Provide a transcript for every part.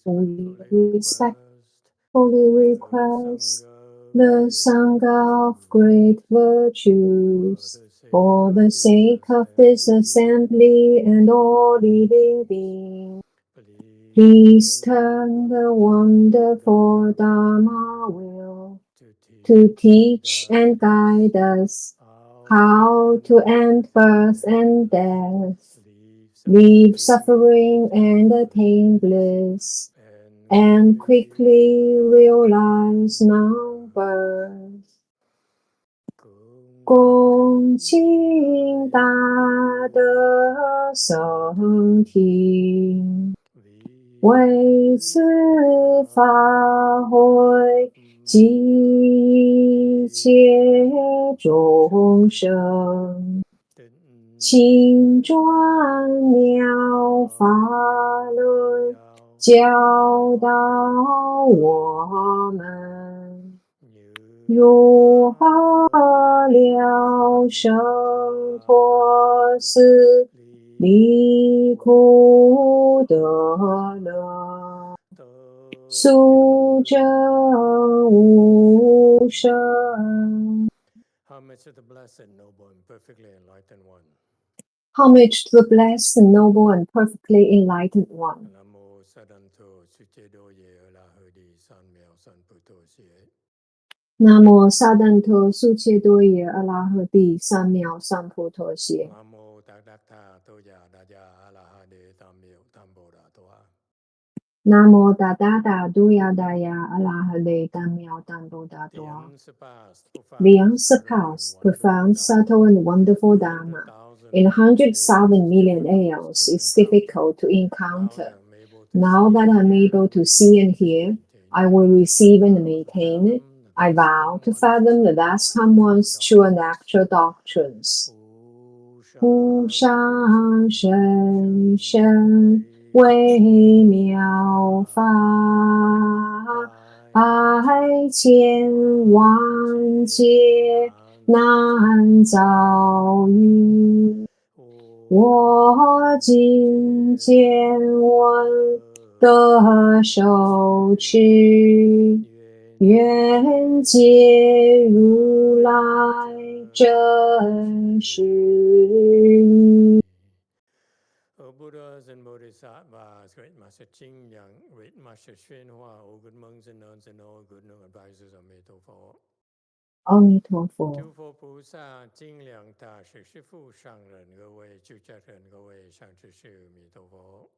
We respectfully request the Sangha of great virtues, for the sake of this assembly and all living beings, please turn the wonderful Dharma wheel to teach and guide us how to end birth and death, leave suffering and attain bliss, and quickly realize non-birth. 恭敬大德僧听，为此法会集结众生，请转妙法轮教导我们，如何了生脱死，离苦得乐，速证无生。Homage to the blessed, noble, and perfectly enlightened one. Homage to the blessed, noble, and perfectly enlightened one. Namo sadanto suchedoye alahadi sanmyo sanputosie. Namo sadanto suchedoye alahadi sanmyo sanputosie. Namo tadatta toya daya alahadi tamyo tamboda toa. Namo tadatta toya daya alahadi tamyo tamboda toa. The unsurpassed, profound, subtle, and wonderful Dharma in 100,000 million aeons is difficult to encounter. Now that I'm able to see and hear, I will receive and maintain it. I vow to fathom the vast One's true and actual doctrines. 无上甚深微妙法，百千万劫难遭遇。我今见闻得受持，愿解如来真实义。Buddhas and Bodhisattvas, Great Master Ching Yang, Great Master Xuan Hua, all good monks and nuns and all good advisors of Meitofo. 阿弥陀佛。诸佛菩萨、精良大士、师父上人、各位出家人、各位上师师、弥陀佛。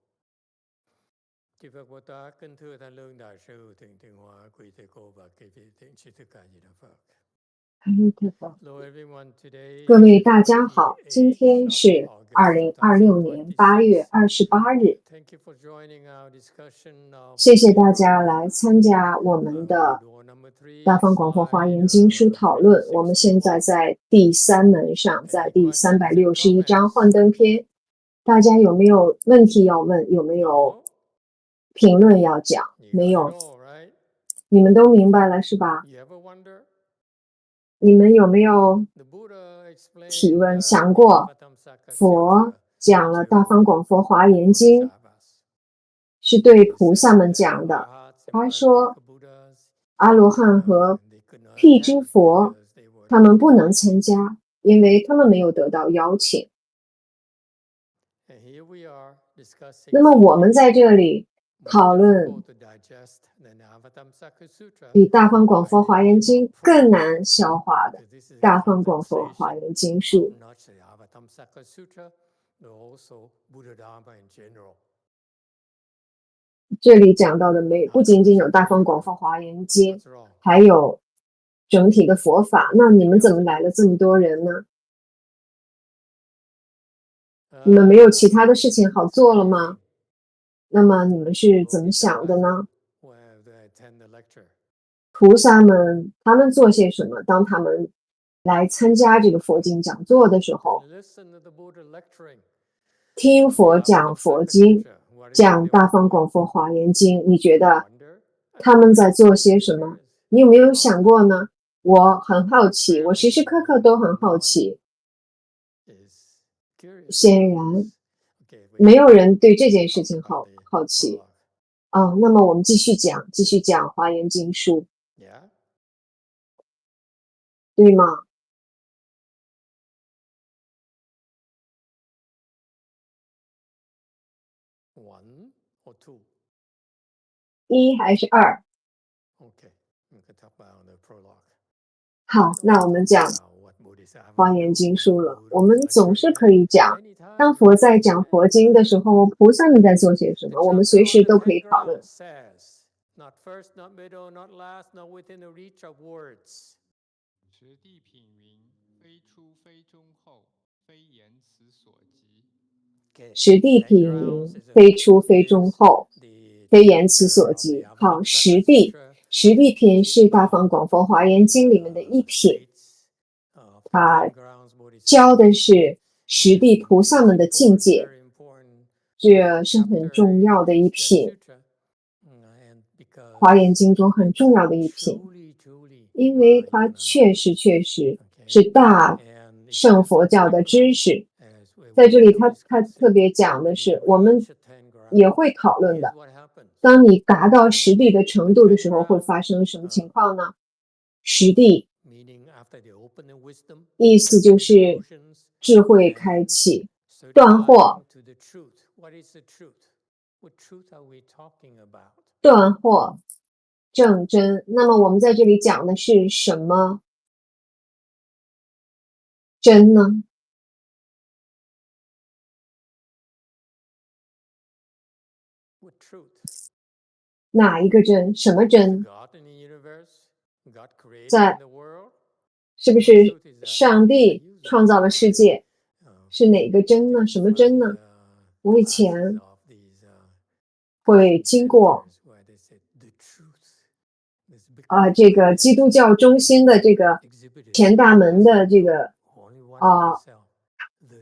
Chư Phật Bồ Tát, kính thưa Thanh Lương Đại sư, Thượng Tịnh Hóa, quý thầy cô và quý vị thiện sĩ tất cả Di Đà Phật。各位大家好，今天是2026年8月28日。谢谢大家来参加我们的大方广佛华严经书讨论。我们现在在第3门上，在第361章幻灯篇。大家有没有问题要问？有没有评论要讲？没有，你们都明白了是吧？你们有没有提问？想过佛讲了大方广佛华严经是对菩萨们讲的，他说阿罗汉和辟支佛他们不能参加，因为他们没有得到邀请。那么我们在这里讨论比大方广佛华严经更难消化的大方广佛华严经书。这里讲到的不仅仅有大方广佛华严经，还有整体的佛法。那你们怎么来了这么多人呢？你们没有其他的事情好做了吗？那么你们是怎么想的呢？菩萨们他们做些什么？当他们来参加这个佛经讲座的时候，听佛讲佛经，讲大方广佛华严经，你觉得他们在做些什么？你有没有想过呢？我很好奇，我时时刻刻都很好奇。显然没有人对这件事情好奇。那么我们继续讲华严经书，对吗？一还是二？好，那我们讲华严经书了。我们总是可以讲，当佛在讲佛经的时候，菩萨们在做些什么，我们随时都可以讨论。实地品云：非出非中后，非言此所及。实地品云：非出非中后，非言此所及。好，实地品是大方广佛华严经里面的一品，它教的是实地菩萨们的境界，这是很重要的一品，华严经中很重要的一品，因为它确实是大乘佛教的知识。在这里他特别讲的是，我们也会讨论的，当你达到实地的程度的时候，会发生什么情况呢？实地意思就是智慧开启，断惑，正真。那么我们在这里讲的是什么真呢？哪一个真？什么真？是不是上帝创造了世界？是哪个真呢？什么真呢？我以前会经过这个基督教中心的这个前大门的这个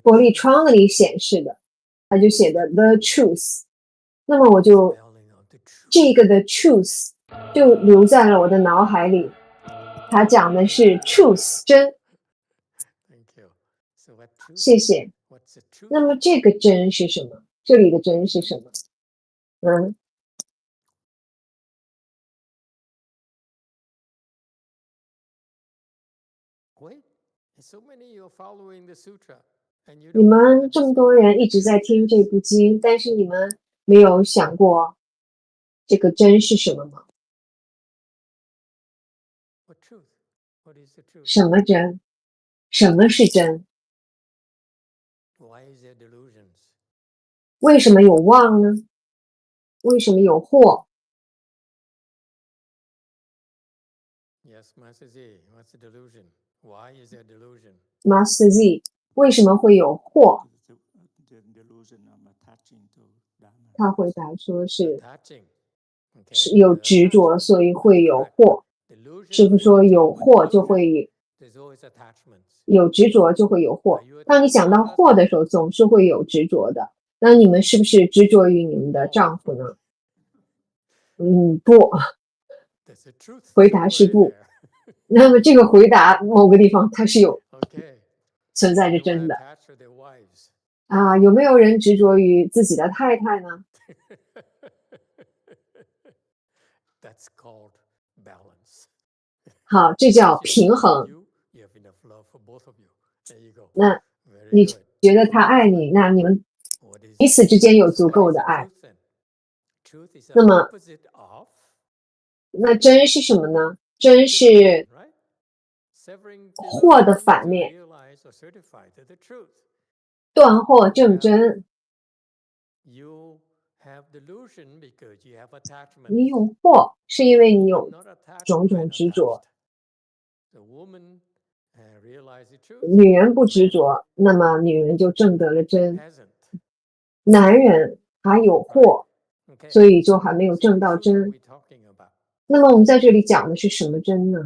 玻璃窗那里显示的，它就写的 The Truth。那么我就这个的 Truth 就留在了我的脑海里。它讲的是 Truth 真，谢谢。那么这个真是什么？这里的真是什么？你们这么多人一直在听这部经，但是你们没有想过这个真是什么吗？什么真？什么是真？为什么有妄呢？为什么有惑？ Master Z， 为什么会有惑？他回答说是有执着，所以会有惑。师父说有惑就会有执着，就会有惑。当你想到惑的时候，总是会有执着的。那你们是不是执着于你们的丈夫呢？不。回答是不。那么这个回答某个地方它是有存在着真的有没有人执着于自己的太太呢？好，这叫平衡。那你觉得他爱你，那你们彼此之间有足够的爱。那么那真是什么呢？真是惑的反面，断惑正真。你有惑是因为你有种种执着。女人不执着，那么女人就证得了真。男人还有惑，所以就还没有证到真。那么我们在这里讲的是什么真呢？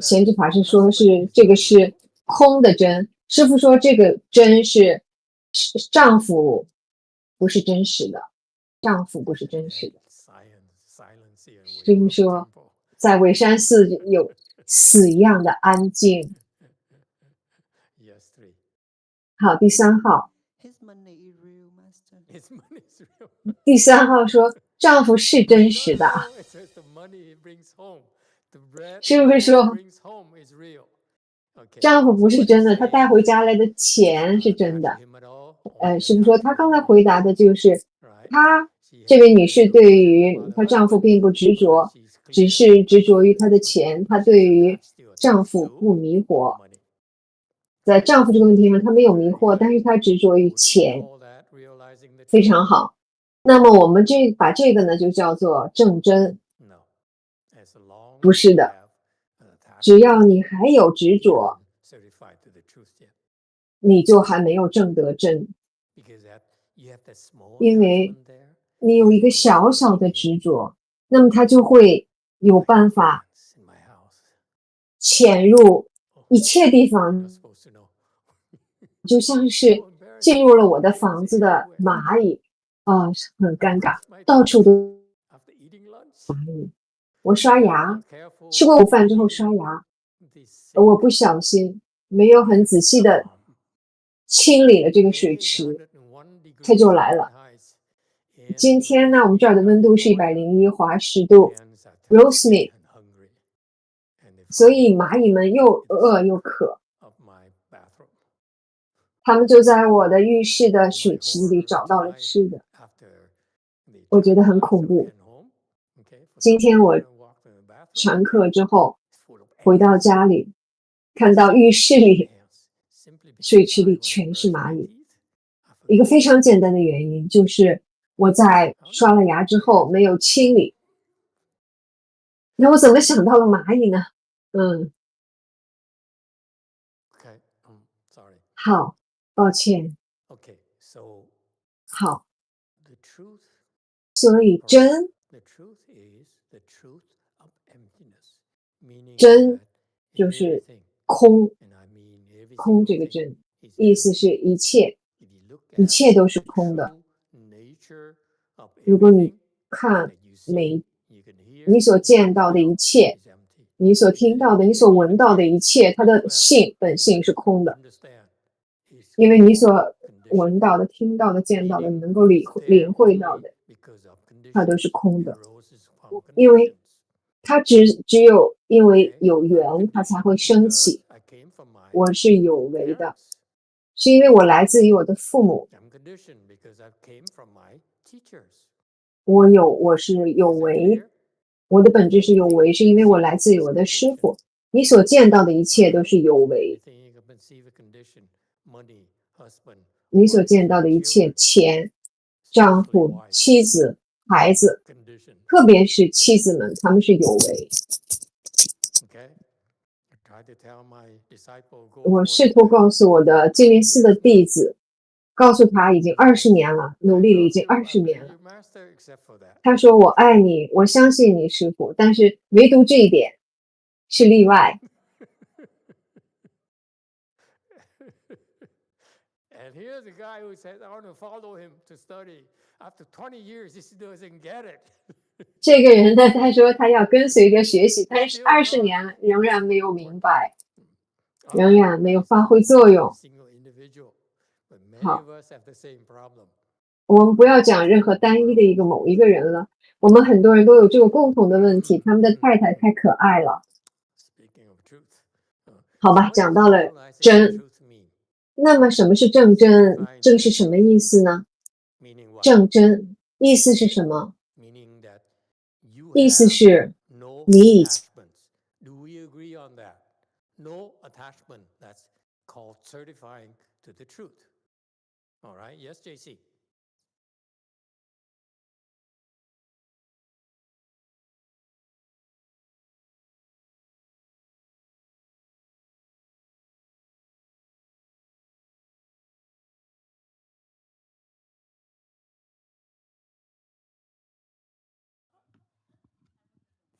贤智法师说这个是空的真。师父说这个真是丈夫不是真实的，丈夫不是真实的。师父说在尾山寺死一样的安静。好，第3号。第3号说，丈夫是真实的，是不是说丈夫不是真的，他带回家来的钱是真的？是不是说他刚才回答的就是她这位女士对于她丈夫并不执着，只是执着于她的钱，她对于丈夫不迷惑。在丈夫这个问题上，她没有迷惑，但是她执着于钱，非常好。那么我们把这个呢就叫做正真，不是的，只要你还有执着，你就还没有证得真，因为你有一个小小的执着，那么它就会有办法潜入一切地方，就像是进入了我的房子的蚂蚁很尴尬，到处都蚂蚁。我刷牙，吃过午饭之后刷牙，我不小心没有很仔细的清理了这个水池，它就来了。今天呢，我们这儿的温度是101°C，Roast me，所以蚂蚁们又饿又渴，他们就在我的浴室的水池子里找到了吃的，我觉得很恐怖。今天我上课之后回到家里，看到浴室里、水池里全是蚂蚁。一个非常简单的原因就是我在刷了牙之后没有清理。那我怎么想到了蚂蚁呢？好，抱歉。好，所以真就是空，空这个真意思是一切都是空的。如果你看你所见到的一切，你所听到的，你所闻到的一切，它的本性是空的，因为你所闻到的、听到的、见到的，你能够领会到的，它都是空的，因为它只有因为有缘，它才会升起。我是有为的，是因为我来自于我的父母，我是有为，我的本质是有为，是因为我来自于我的师父。你所见到的一切都是有为，你所见到的一切，钱、丈夫、妻子、孩子，特别是妻子们，他们是有为。我试图告诉我的金陵寺的弟子，告诉他已经20年了，努力了已经20年了。他说我爱你，我相信你师父，但是唯独这一点是例外。这个人呢，他说他要跟随着学习，但是20年了，仍然没有明白，仍然没有发挥作用。好，我们不要讲任何单一的某一个人了，我们很多人都有这个共同的问题，他们的太太太可爱了。好吧，讲到了真，那么什么是正真？正是什么意思呢？正真意思是什么？意思是你已经No attachment. That's called certifying to the truth. All right. Yes, JC.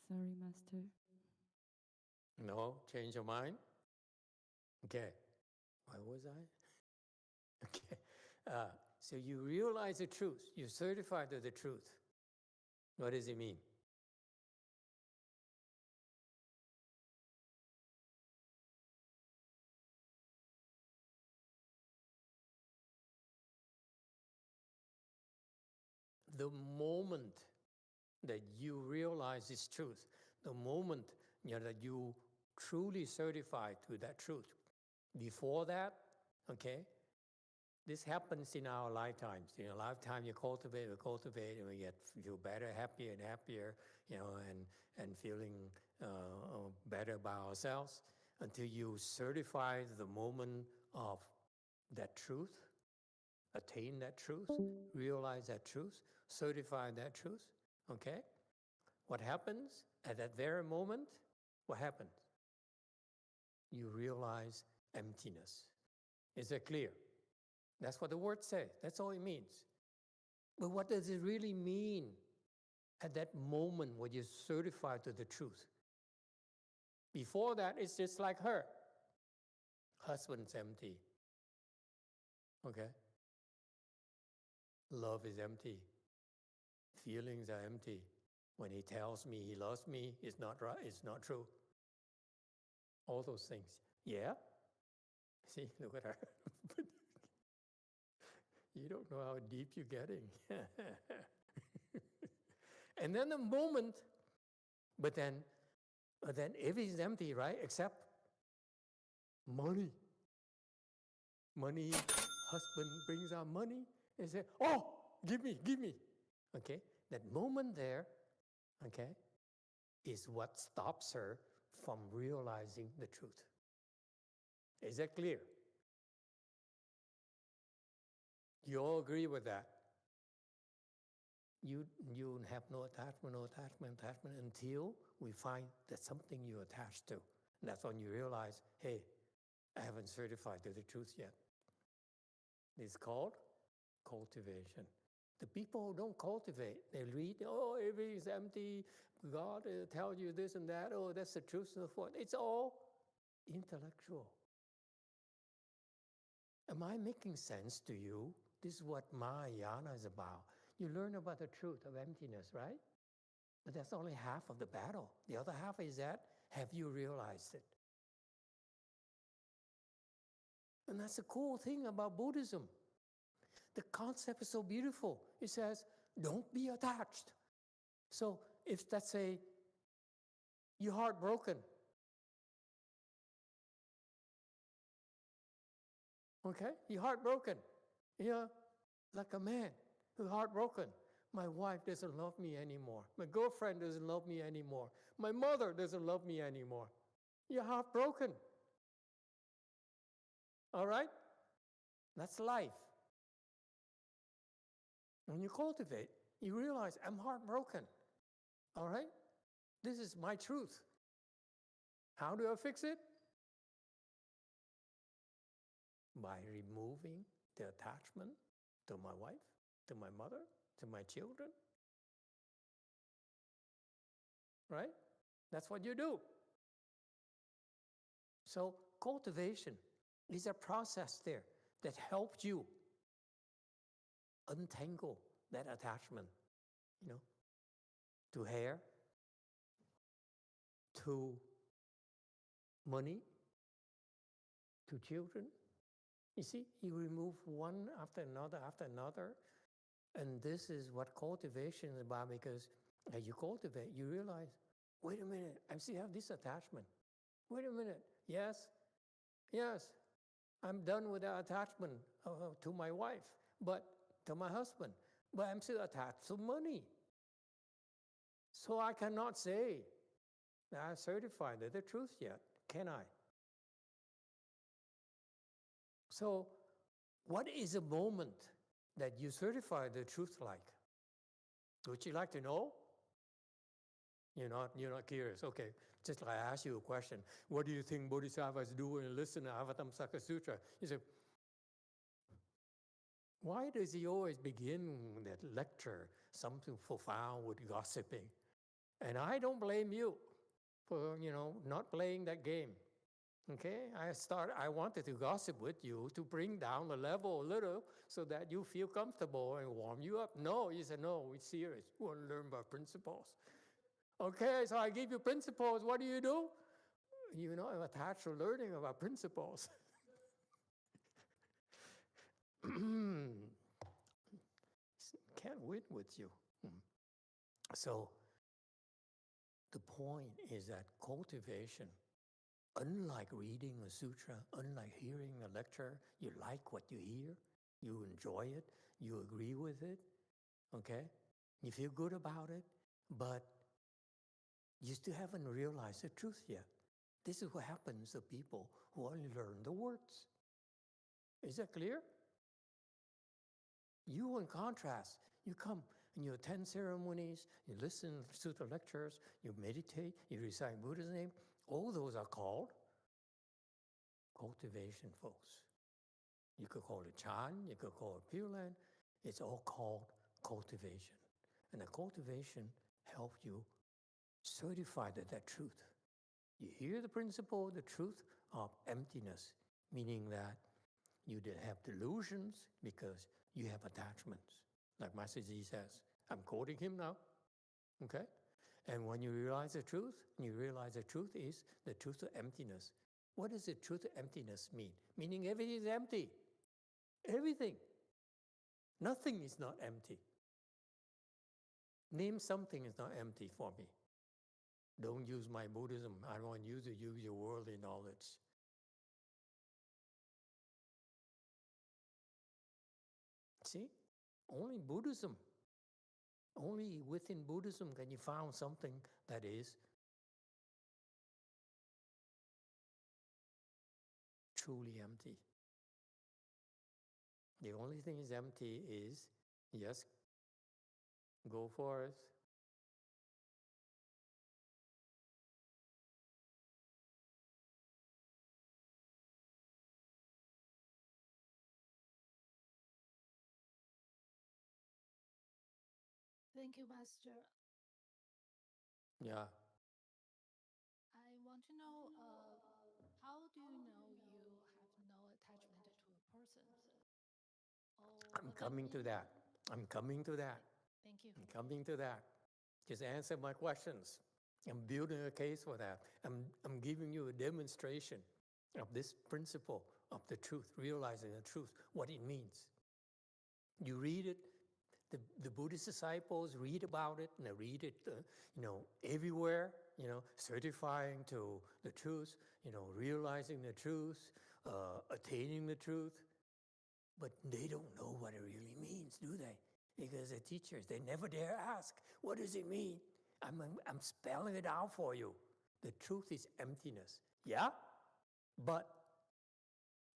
Sorry, Master. No, change your mind. Okay. Where was I? Okay. So you realize the truth. You certify to the truth. What does it mean? the moment that you realize this truth, the moment that you truly certify to that truth. Before that, okay, this happens in our lifetimes. In a lifetime, you cultivate, and we feel better, happier and happier, and feeling better about ourselves until you certify the moment of that truth, attain that truth, realize that truth, certify that truth, okay? What happens at that very moment? What happens? You realize emptiness. Is that clear? That's what the word says. That's all it means. But what does it really mean at that moment when you certify to the truth? Before that, it's just like her. Husband's empty. Okay? Love is empty. Feelings are empty. When he tells me he loves me, it's not right, it's not true. All those things. Yeah? See, look at her. You don't know how deep you're getting. And then the moment, but then everything's empty, right? Except money. Money, husband brings out money and says, oh, give me. Okay? That moment there, okay, is what stops her from realizing the truth. Is that clear? You all agree with that? You have no attachment until we find that something you're attached to. And that's when you realize, hey, I haven't certified to the truth yet. It's called cultivation. The people who don't cultivate, they read, oh, everything's empty, God tells you this and that, oh, that's the truth, and so forth. It's all intellectual. Am I making sense to you? This is what Mahayana is about. You learn about the truth of emptiness, right? But that's only half of the battle. The other half is that, have you realized it? And that's the cool thing about Buddhism. The concept is so beautiful. It says, don't be attached. So if, let's say, you're heartbroken, okay? You're heartbroken. You're like a man who's heartbroken. My wife doesn't love me anymore. My girlfriend doesn't love me anymore. My mother doesn't love me anymore. You're heartbroken. All right? That's life. When you cultivate, you realize, I'm heartbroken. All right? This is my truth. How do I fix it? By removing the attachment to my wife, to my mother, to my children. Right? That's what you do. So cultivation is a process there that helps you untangle that attachment, to hair, to money, to children. You see, you remove one after another, and this is what cultivation is about, because as you cultivate, you realize, wait a minute, I still have this attachment. Wait a minute, yes, I'm done with that attachment to my wife, but to my husband, but I'm still attached to money. So I cannot say that I'm certified to the truth yet, can I? So what is a moment that you certify the truth like? Would you like to know? You're not curious. Okay, just like I ask you a question. What do you think Bodhisattvas do when you listen to Avatamsaka Sutra? You say, why does he always begin that lecture, something profound, with gossiping? And I don't blame you for, not playing that game. Okay, I wanted to gossip with you to bring down the level a little so that you feel comfortable and warm you up. No, you said, no, it's serious. We want to learn about principles. Okay, so I give you principles. What do? I'm attached to learning about principles. Can't win with you. So the point is that cultivation, unlike reading a sutra, unlike hearing a lecture, you like what you hear, you enjoy it, you agree with it, okay? You feel good about it, but you still haven't realized the truth yet. This is what happens to people who only learn the words. Is that clear? You, in contrast, you come and you attend ceremonies, you listen to the lectures, you meditate, you recite Buddha's name. All those are called cultivation, folks. You could call it Chan, you could call it Pure Land. It's all called cultivation. And the cultivation helps you certify that truth. You hear the principle, the truth of emptiness, meaning that you have delusions because you have attachments. Like Master Z says, I'm quoting him now, okay? And when you realize the truth, is the truth of emptiness. What does the truth of emptiness mean? Meaning everything is empty. Everything. Nothing is not empty. Name something is not empty for me. Don't use my Buddhism. I want you to use your worldly knowledge. See? Only Buddhism. Only within Buddhism can you find something that is truly empty. The only thing is empty is, yes, go for it. Thank you, Master. Yeah. I want to know, how do you know you have no attachment to a person? I'm coming to that. I'm coming to that. Thank you. I'm coming to that. Just answer my questions. I'm building a case for that. I'm giving you a demonstration of this principle of the truth, realizing the truth, what it means. You read it, the Buddhist disciples read about it, and they read it, everywhere, certifying to the truth, realizing the truth, attaining the truth. But they don't know what it really means, do they? Because the teachers, they never dare ask, what does it mean? I'm spelling it out for you. The truth is emptiness. Yeah? But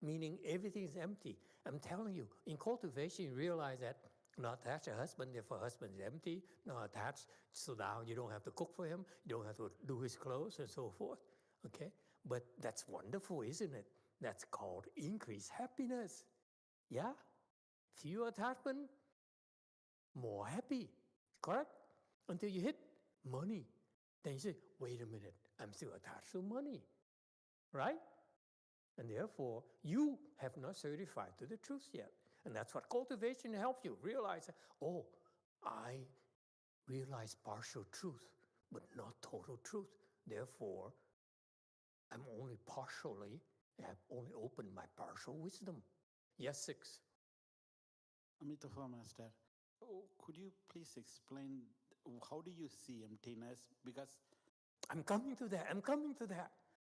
meaning everything is empty. I'm telling you, in cultivation, you realize that not attached to husband, therefore husband is empty, not attached, so now you don't have to cook for him, you don't have to do his clothes and so forth. Okay? But that's wonderful, isn't it? That's called increased happiness. Yeah? Fewer attachment, more happy. Correct? Until you hit money. Then you say, wait a minute, I'm still attached to money. Right? And therefore, you have not certified to the truth yet. And that's what cultivation helps you realize. Oh, I realize partial truth, but not total truth. Therefore, I'm only partially, have only opened my partial wisdom. Yes, 6. Amitabha Master, could you please explain how do you see emptiness? Because I'm coming to that.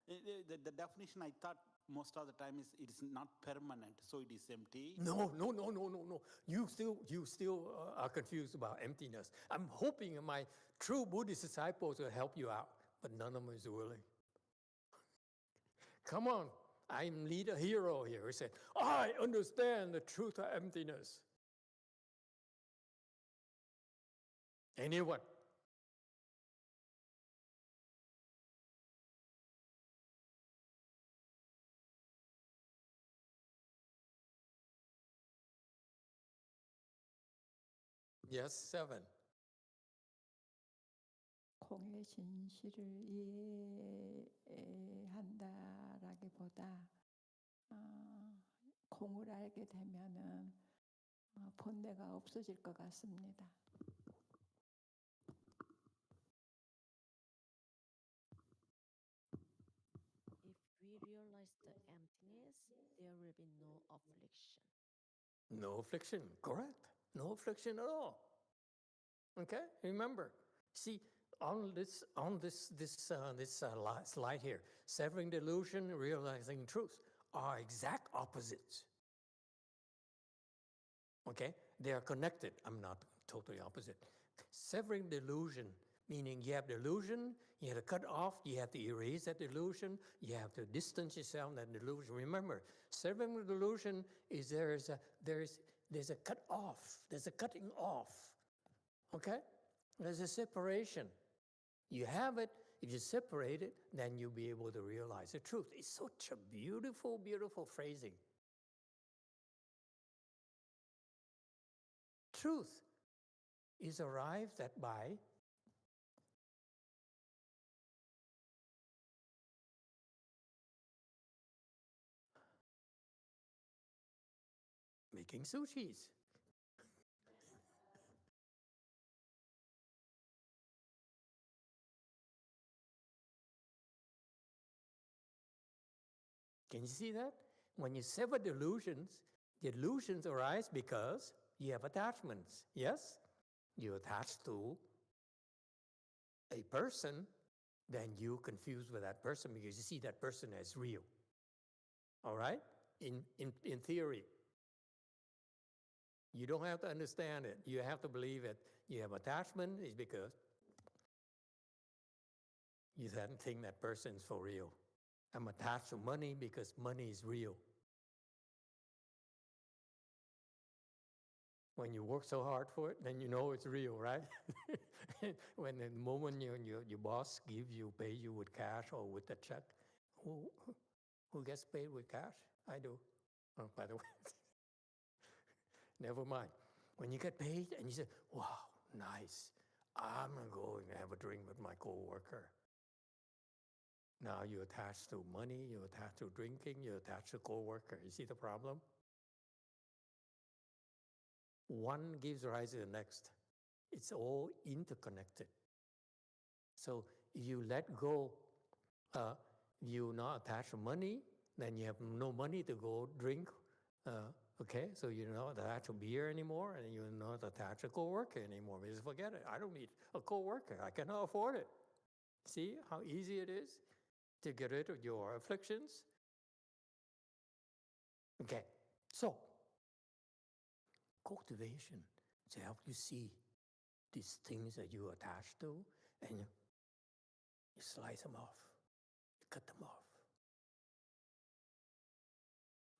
the definition I thought most of the time is it is not permanent, so it is empty. No. You still are confused about emptiness. I'm hoping my true Buddhist disciples will help you out, but none of them is willing. Come on, I'm a hero here. He said, I understand the truth of emptiness. Anyone? Yes, 7. 공의 진실을 이해한다라기보다 공을 알게 되면은 본내가 없어질 것 같습니다. If we realize the emptiness, there will be no affliction. No affliction, correct. No affliction at all. Okay, remember. See, on this slide here, severing delusion, realizing truth are exact opposites. Okay, they are connected. I'm not totally opposite. Severing delusion, meaning you have delusion, you have to cut off, you have to erase that delusion, you have to distance yourself from that delusion. Remember, severing the delusion is there's a cut off, there's a cutting off. Okay, there's a separation. You have it. If you separate it, then you'll be able to realize the truth. It's such a beautiful, beautiful phrasing. Truth is arrived at by making sushis. Can you see that? When you sever delusions arise because you have attachments. Yes? You attach to a person, then you confuse with that person because you see that person as real. All right? In theory. You don't have to understand it. You have to believe it. You have attachment is because you think that person is for real. I'm attached to money because money is real. When you work so hard for it, then you know it's real, right? When the moment your boss gives you, pay you with cash or with a check, who gets paid with cash? I do. Oh, by the way, never mind. When you get paid and you say, wow, nice, I'm going to go and have a drink with my coworker. Now you're attached to money, you're attached to drinking, you're attached to coworker. You see the problem? One gives rise to the next. It's all interconnected. So if you let go, you're not attached to money, then you have no money to go drink. Okay, so you're not attached to beer anymore, and you're not attached to coworker anymore. Just forget it. I don't need a coworker. I cannot afford it. See how easy it is to get rid of your afflictions? Okay, so cultivation to help you see these things that you're attached to, and you slice them off, you cut them off.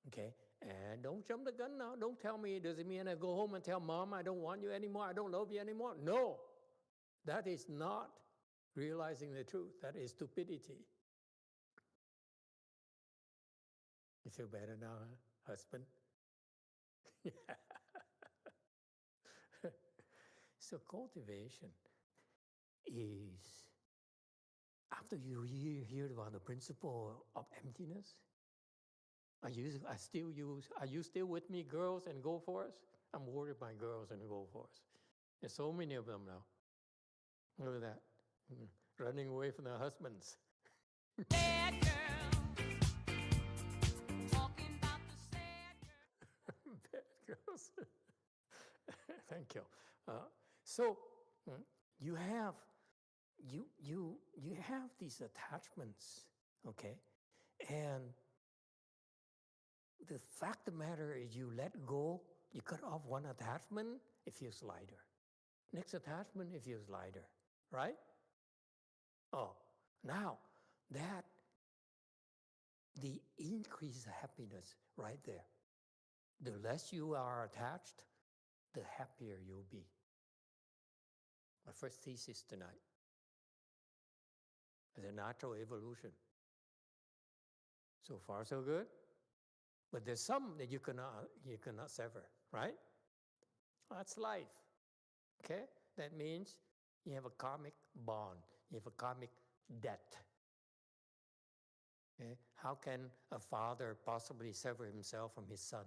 Okay, and don't jump the gun now. Don't tell me, does it mean I go home and tell mom I don't want you anymore, I don't love you anymore? No, that is not realizing the truth. That is stupidity. You feel better now, huh, husband? So cultivation is, after you hear about the principle of emptiness, are you still with me, girls and go for us? I'm worried about girls and go for us. There's so many of them now. Look at that. Running away from their husbands. Bad girl. Talking about the sad girl. Bad girls. Thank you. So you have these attachments, okay? And the fact of the matter is you let go, you cut off one attachment, it feels lighter. Next attachment, it feels lighter, right? Oh, now that the increased happiness right there. The less you are attached, the happier you'll be. My first thesis tonight is a natural evolution. So far, so good. But there's some that you cannot sever, right? That's life. Okay? That means you have a karmic bond. You have a karmic debt. Okay? How can a father possibly sever himself from his son?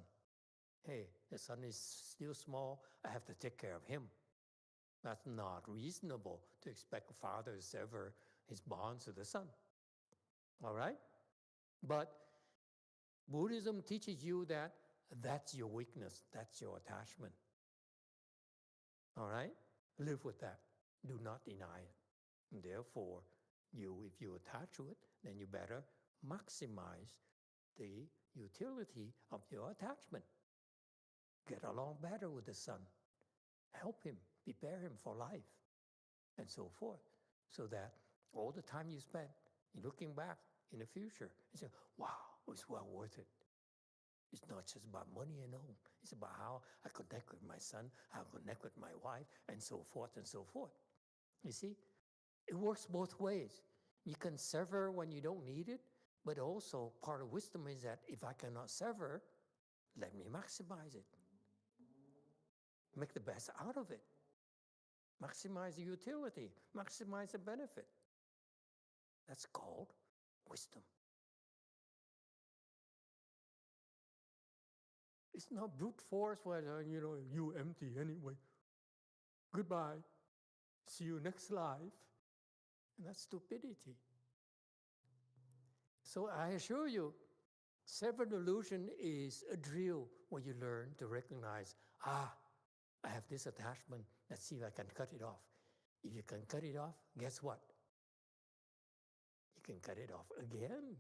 Hey, the son is still small. I have to take care of him. That's not reasonable to expect a father to sever his bonds to the son. All right? But Buddhism teaches you that that's your weakness. That's your attachment. All right? Live with that. Do not deny it. And therefore, if you attach to it, then you better maximize the utility of your attachment. Get along better with the son. Help him, prepare him for life, and so forth. So that all the time you spend looking back in the future, you say, wow, it's well worth it. It's not just about money and all. It's about how I connect with my son, how I connect with my wife, and so forth and so forth. You see, it works both ways. You can sever when you don't need it, but also part of wisdom is that if I cannot sever, let me maximize it. Make the best out of it. Maximize the utility, maximize the benefit. That's called wisdom. It's not brute force where, you empty anyway. Goodbye. See you next life. And that's stupidity. So I assure you, severed illusion is a drill where you learn to recognize, I have this attachment. Let's see if I can cut it off. If you can cut it off, guess what? You can cut it off again.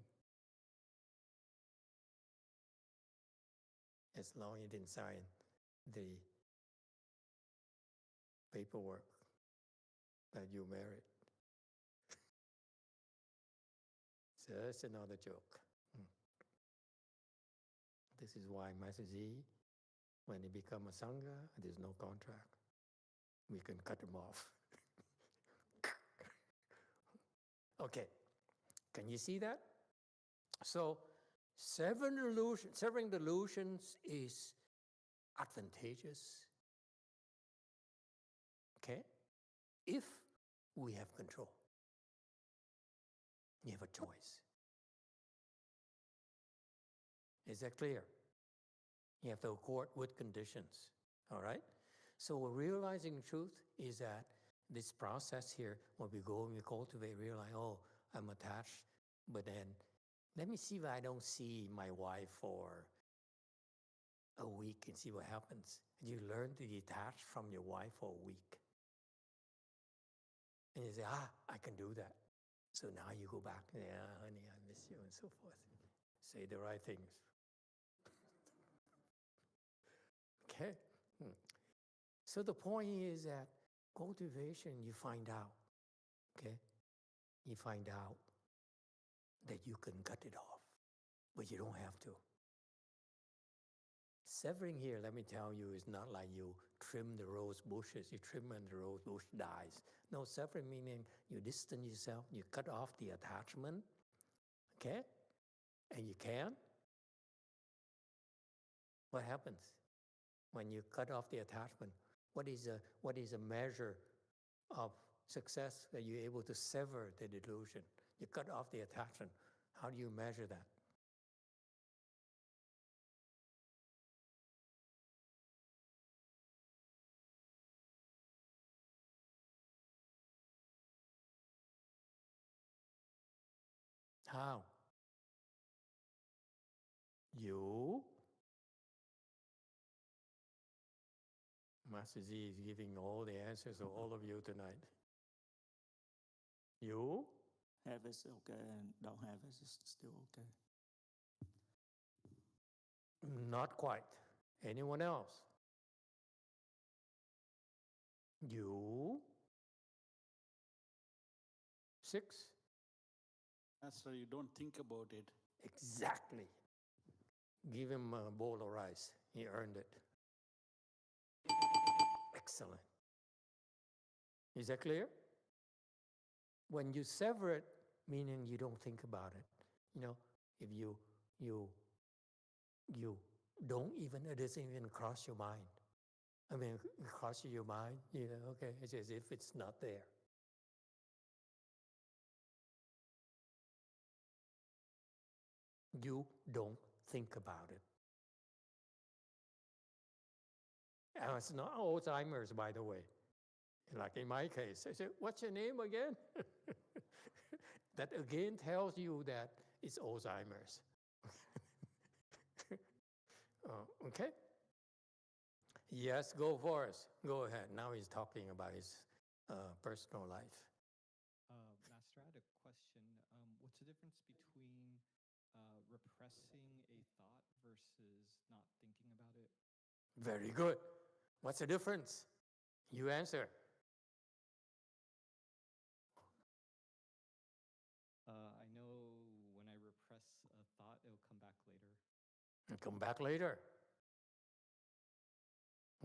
As long as you didn't sign the paperwork that you married. So that's another joke. This is why Master Z, when he become a Sangha, there's no contract. We can cut him off. Okay, can you see that? So severing delusions is advantageous. Okay? If we have control. You have a choice. Is that clear? You have to accord with conditions. All right? So realizing the truth is that this process here, when we go and we cultivate, realize, I'm attached, but then let me see if I don't see my wife for a week and see what happens. And you learn to detach from your wife for a week. And you say, I can do that. So now you go back, yeah, honey, I miss you, and so forth. Say the right things. Okay? So the point is that cultivation, you find out, okay? You find out that you can cut it off, but you don't have to. Severing here, let me tell you, is not like you trim the rose bushes. You trim and the rose bush dies. No, severing meaning you distance yourself, you cut off the attachment, okay? And you can. What happens when you cut off the attachment? What is a measure of success that you're able to sever the delusion? You cut off the attachment. How do you measure that? How? Master Z is giving all the answers to all of you tonight. You? Have is okay and don't have is still okay. Not quite. Anyone else? You? 6? Master, you don't think about it. Exactly. Give him a bowl of rice. He earned it. Excellent. Is that clear? When you sever it, meaning you don't think about it. If you don't even, it doesn't even cross your mind. I mean, it crosses your mind, okay, it's as if it's not there. You don't think about it. And it's not Alzheimer's, by the way. Like in my case, I say, what's your name again? That again tells you that it's Alzheimer's. Okay? Yes, go for it. Go ahead. Now he's talking about his personal life. Master, I had a question. What's the difference between repressing a thought versus not thinking about it? Very good. What's the difference? You answer. I know when I repress a thought, it'll come back later. It'll come back later.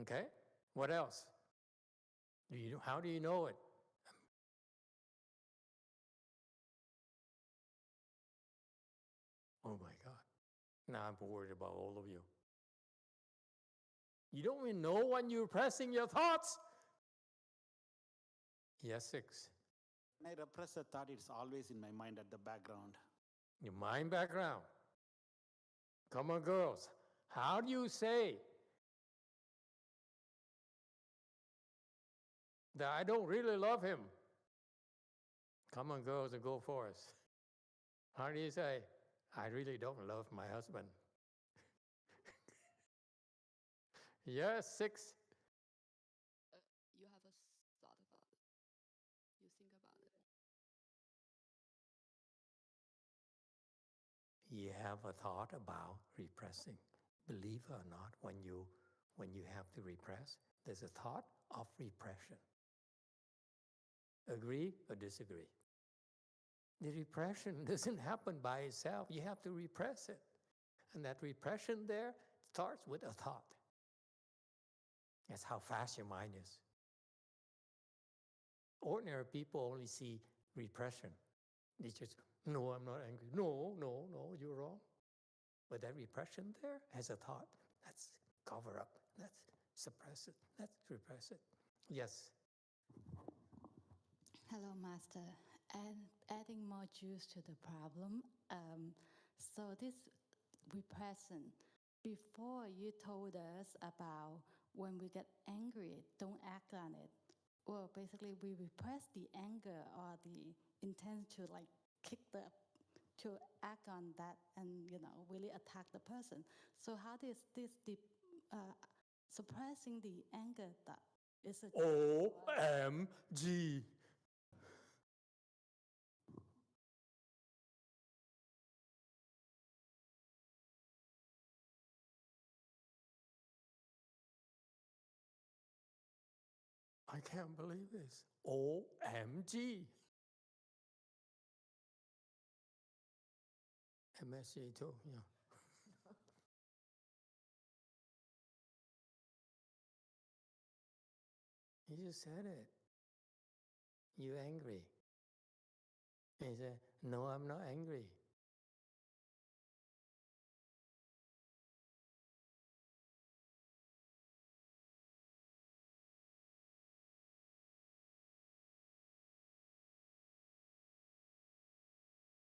Okay? What else? How do you know it? Oh my God. Now I'm worried about all of you. You don't even know when you're repressing your thoughts? Yes, 6. When I repress a thought, it's always in my mind at the background. Your mind background. Come on, girls. How do you say that I don't really love him? Come on, girls, and go for us. How do you say, I really don't love my husband? Yes, 6. You have a thought about it. You think about it. You have a thought about repressing. Believe it or not, when you have to repress, there's a thought of repression. Agree or disagree? The repression doesn't happen by itself. You have to repress it. And that repression there starts with a thought. That's how fast your mind is. Ordinary people only see repression. They just, no, I'm not angry. No, you're wrong. But that repression there has a thought. Let's cover up. Let's suppress it. Let's repress it. Yes. Hello, Master. And adding more juice to the problem. So this repression, before you told us about when we get angry, don't act on it. Well, basically we repress the anger or the intent to to act on that and, really attack the person. So how does this suppressing the anger that is a OMG. I can't believe this. OMG. MSG too, yeah. He just said it. You angry? And he said, no, I'm not angry.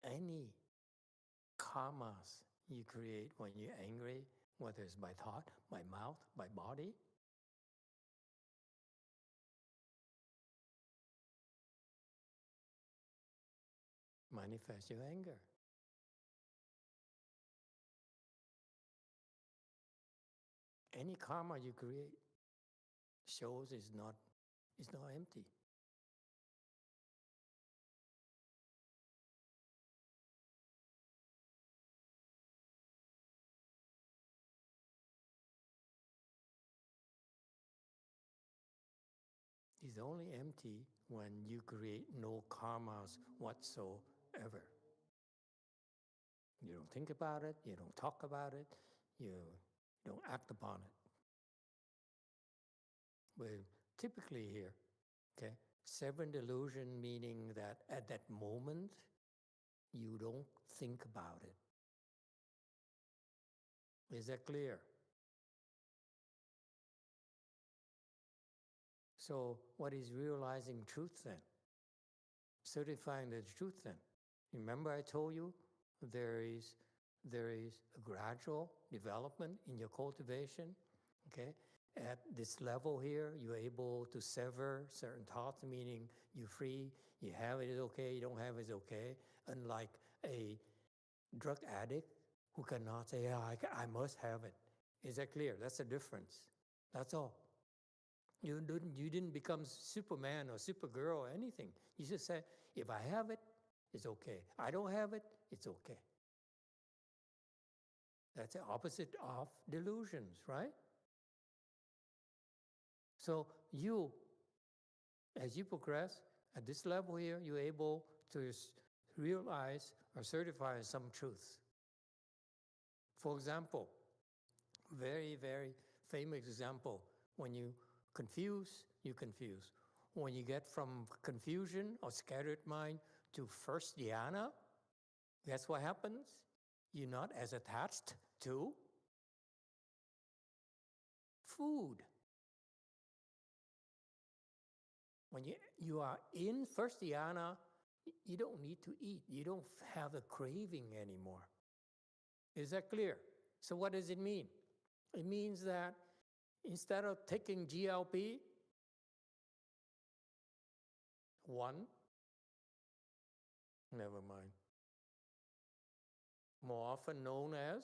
Any karmas you create when you're angry, whether it's by thought, by mouth, by body, manifest your anger. Any karma you create shows it's not empty. It's only empty when you create no karmas whatsoever. You don't think about it, you don't talk about it, you don't act upon it. But typically here, okay, 7 delusion meaning that at that moment, you don't think about it. Is that clear? So what is realizing truth then? Certifying the truth then? Remember I told you there is a gradual development in your cultivation, okay? At this level here, you're able to sever certain thoughts, meaning you're free, you have it is okay, you don't have it is okay. Unlike a drug addict who cannot say, I must have it. Is that clear? That's the difference. That's all. You didn't become Superman or Supergirl or anything. You just say, if I have it, it's okay. I don't have it, it's okay. That's the opposite of delusions, right? So you, as you progress at this level here, you're able to realize or certify some truths. For example, very, very famous example, when you confuse, you confuse. When you get from confusion or scattered mind to first dhyana, guess what happens? You're not as attached to food. When you are in first dhyana, you don't need to eat. You don't have a craving anymore. Is that clear? So what does it mean? It means that instead of taking GLP, 1, never mind, more often known as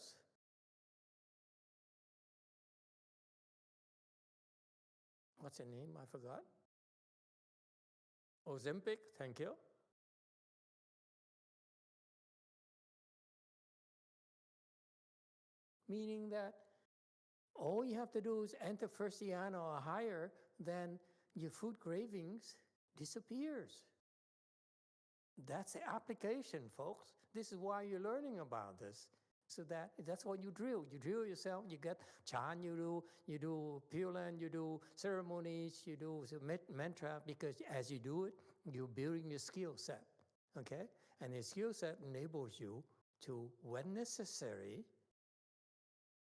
what's the name? I forgot. Ozempic, thank you. Meaning that all you have to do is enter first dhyana or higher, then your food cravings disappears. That's the application, folks. This is why you're learning about this. So that's what you drill. You drill yourself, you get chan, you do Pure Land, you do ceremonies, you do mantra, because as you do it, you're building your skill set, okay? And the skill set enables you to, when necessary,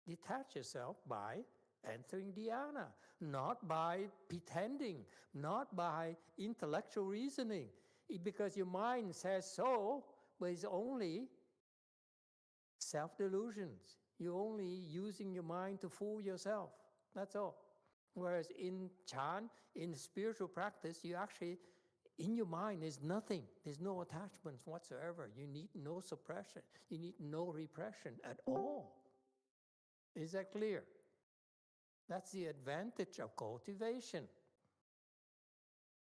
detach yourself by entering dhyana, not by pretending, not by intellectual reasoning, because your mind says so, but it's only self-delusions. You're only using your mind to fool yourself. That's all. Whereas in Chan, in spiritual practice, you actually, in your mind is nothing. There's no attachments whatsoever. You need no suppression. You need no repression at all. Is that clear? That's the advantage of cultivation.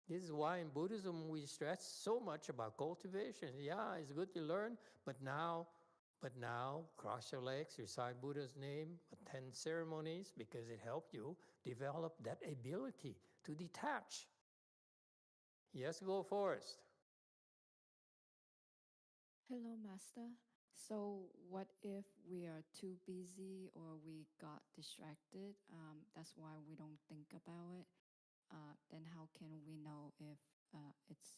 This is why in Buddhism we stress so much about cultivation. Yeah, it's good to learn, but now cross your legs, recite Buddha's name, attend ceremonies, because it helps you develop that ability to detach. Yes, go Forrest. Hello, Master. So what if we are too busy or we got distracted? That's why we don't think about it. Then how can we know if it's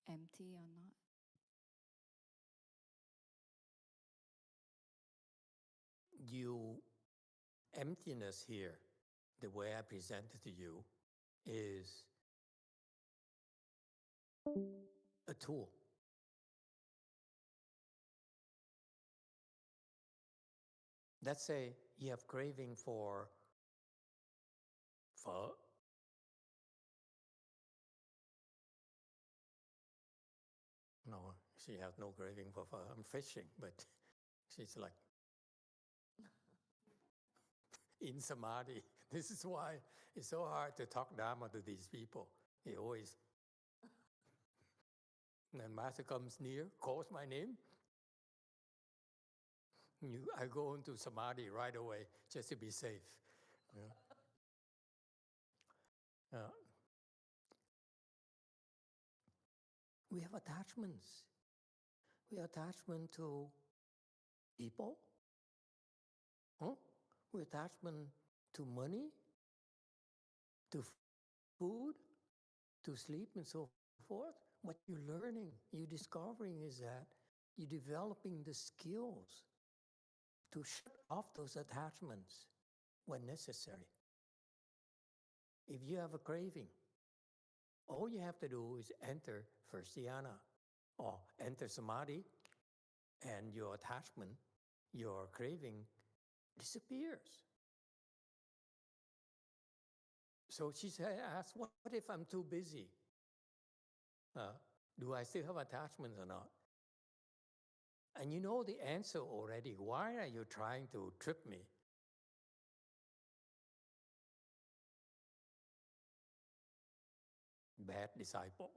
empty or not? Emptiness here, the way I present it to you, is a tool. Let's say you have craving for pho. No, she has no craving for pho. I'm fishing, but she's like in samadhi. This is why it's so hard to talk Dharma to these people. He always, when Master comes near, calls my name, I go into samadhi right away just to be safe. We have attachments. We have attachment to people. We have attachment to money, to food, to sleep, and so forth. What you're learning, you're discovering is that you're developing the skills to shut off those attachments when necessary. If you have a craving, all you have to do is enter first dhyana or enter samadhi, and your attachment, your craving disappears. So she asked, what if I'm too busy? Do I still have attachments or not? And you know the answer already. Why are you trying to trip me? bad disciple.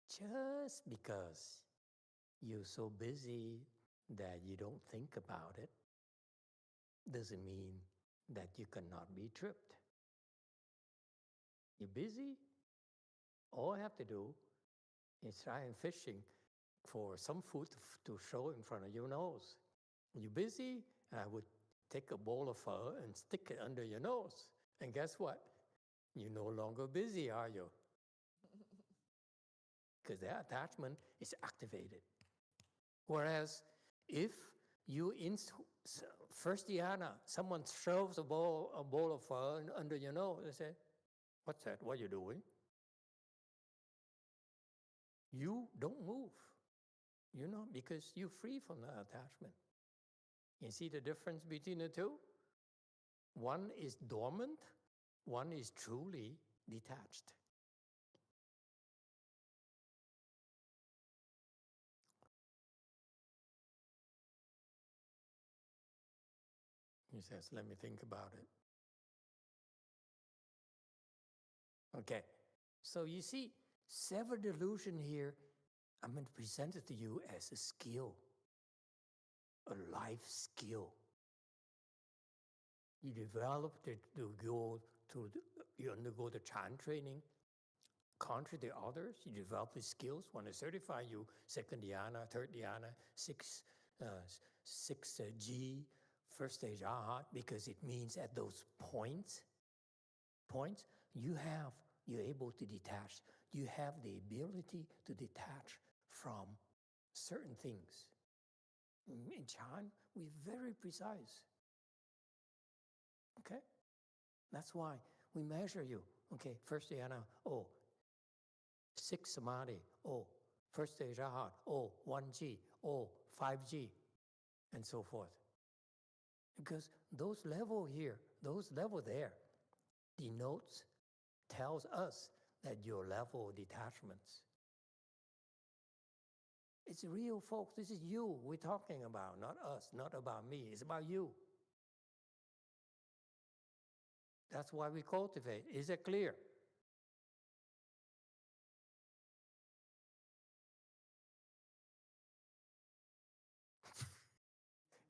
Just because you're so busy that you don't think about it doesn't mean that you cannot be tripped. You're busy. All I have to do is try and fishing for some food to show in front of your nose. You're busy, I would take a bowl of pho and stick it under your nose. And guess what? You're no longer busy, are you? Because that attachment is activated. Whereas if you in first dhyana, someone shoves a bowl of pho under your nose, they say, "What's that? What are you doing?" You don't move, because you're free from the attachment. You see the difference between the two? One is dormant, one is truly detached. He says, let me think about it. Okay, so you see, sever delusion here, I'm going to present it to you as a skill, a life skill. You develop it you undergo the Chan training. Contrary to others, you develop the skills. When I certify you, second dhyana, third dhyana, 6G, first stage Arhat, because it means at those points, you're able to detach. You have the ability to detach from certain things. In Chan, we're very precise. Okay? That's why we measure you. Okay, first dhyana, 6 samadhi, first stage Arhat, 1G, 5G, and so forth. Because those level here, those level there, tells us that your level of detachments. It's real, folks. This is you we're talking about, not us, not about me. It's about you. That's why we cultivate. Is it clear?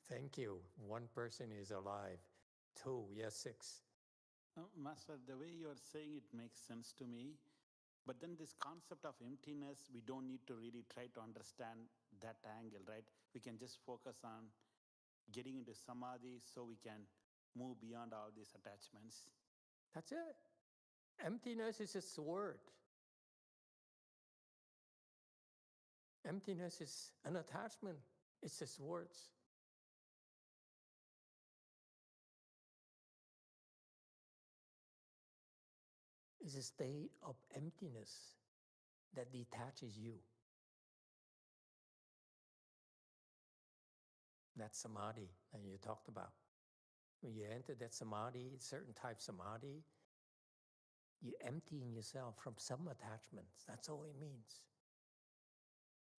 Thank you. One person is alive. 2, yes, 6. Master, the way you're saying it makes sense to me. But then this concept of emptiness, we don't need to really try to understand that angle, right? We can just focus on getting into samadhi so we can move beyond all these attachments. That's it. Emptiness is a word. Emptiness is an attachment. It's just words. It's a state of emptiness that detaches you. That's samadhi that you talked about. When you enter that samadhi, certain type samadhi, you're emptying yourself from some attachments. That's all it means.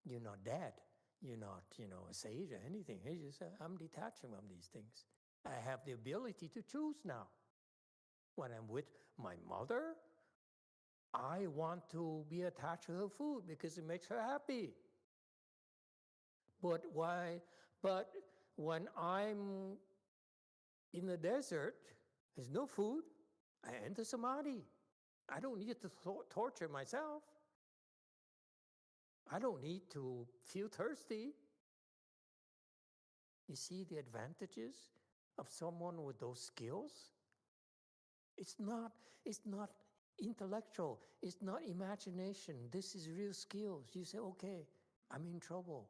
You're not dead. You're not, a sage or anything. It's just, I'm detaching from these things. I have the ability to choose now. When I'm with my mother, I want to be attached to her food because it makes her happy. But when I'm in the desert, there's no food, I enter samadhi. I don't need to torture myself. I don't need to feel thirsty. You see the advantages of someone with those skills? It's not intellectual. It's not imagination. This is real skills. You say, okay, I'm in trouble.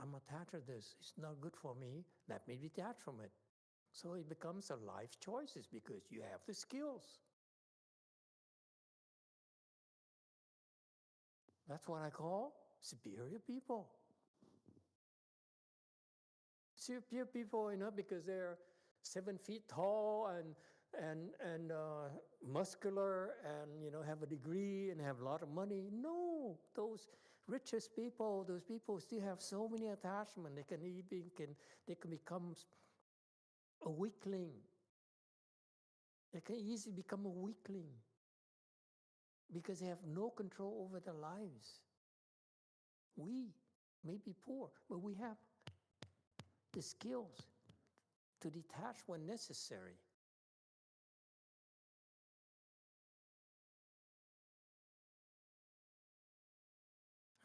I'm attached to this. It's not good for me. Let me detach from it. So it becomes a life choices because you have the skills. That's what I call superior people. Superior people, because they're 7 feet tall and muscular and have a degree and have a lot of money. No, those richest people, those people still have so many attachments. They can become a weakling. They can easily become a weakling because they have no control over their lives. We may be poor, but we have the skills to detach when necessary.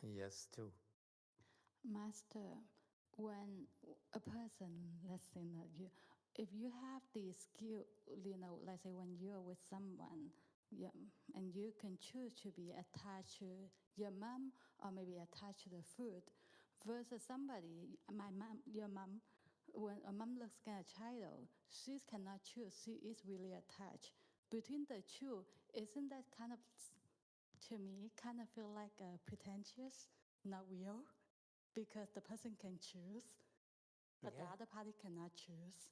Yes, too. Master, when a person, let's say that if you have the skill, let's say when you're with someone, and you can choose to be attached to your mom or maybe attached to the food, versus somebody, your mom, when a mom looks at a child, she cannot choose. She is really attached. Between the two, isn't that kind of, to me, kind of feel like pretentious, not real? Because the person can choose, but the other party cannot choose.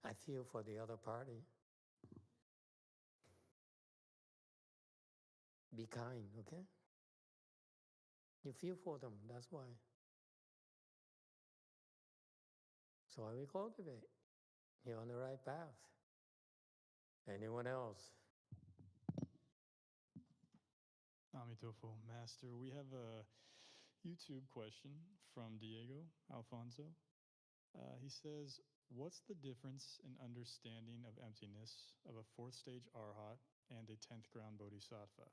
I feel for the other party. Be kind, okay? You feel for them, that's why. So I will cultivate. You're on the right path. Anyone else? Amitofo, Master, we have a YouTube question from Diego Alfonso. He says, what's the difference in understanding of emptiness of a 4th stage Arhat and a 10th ground Bodhisattva?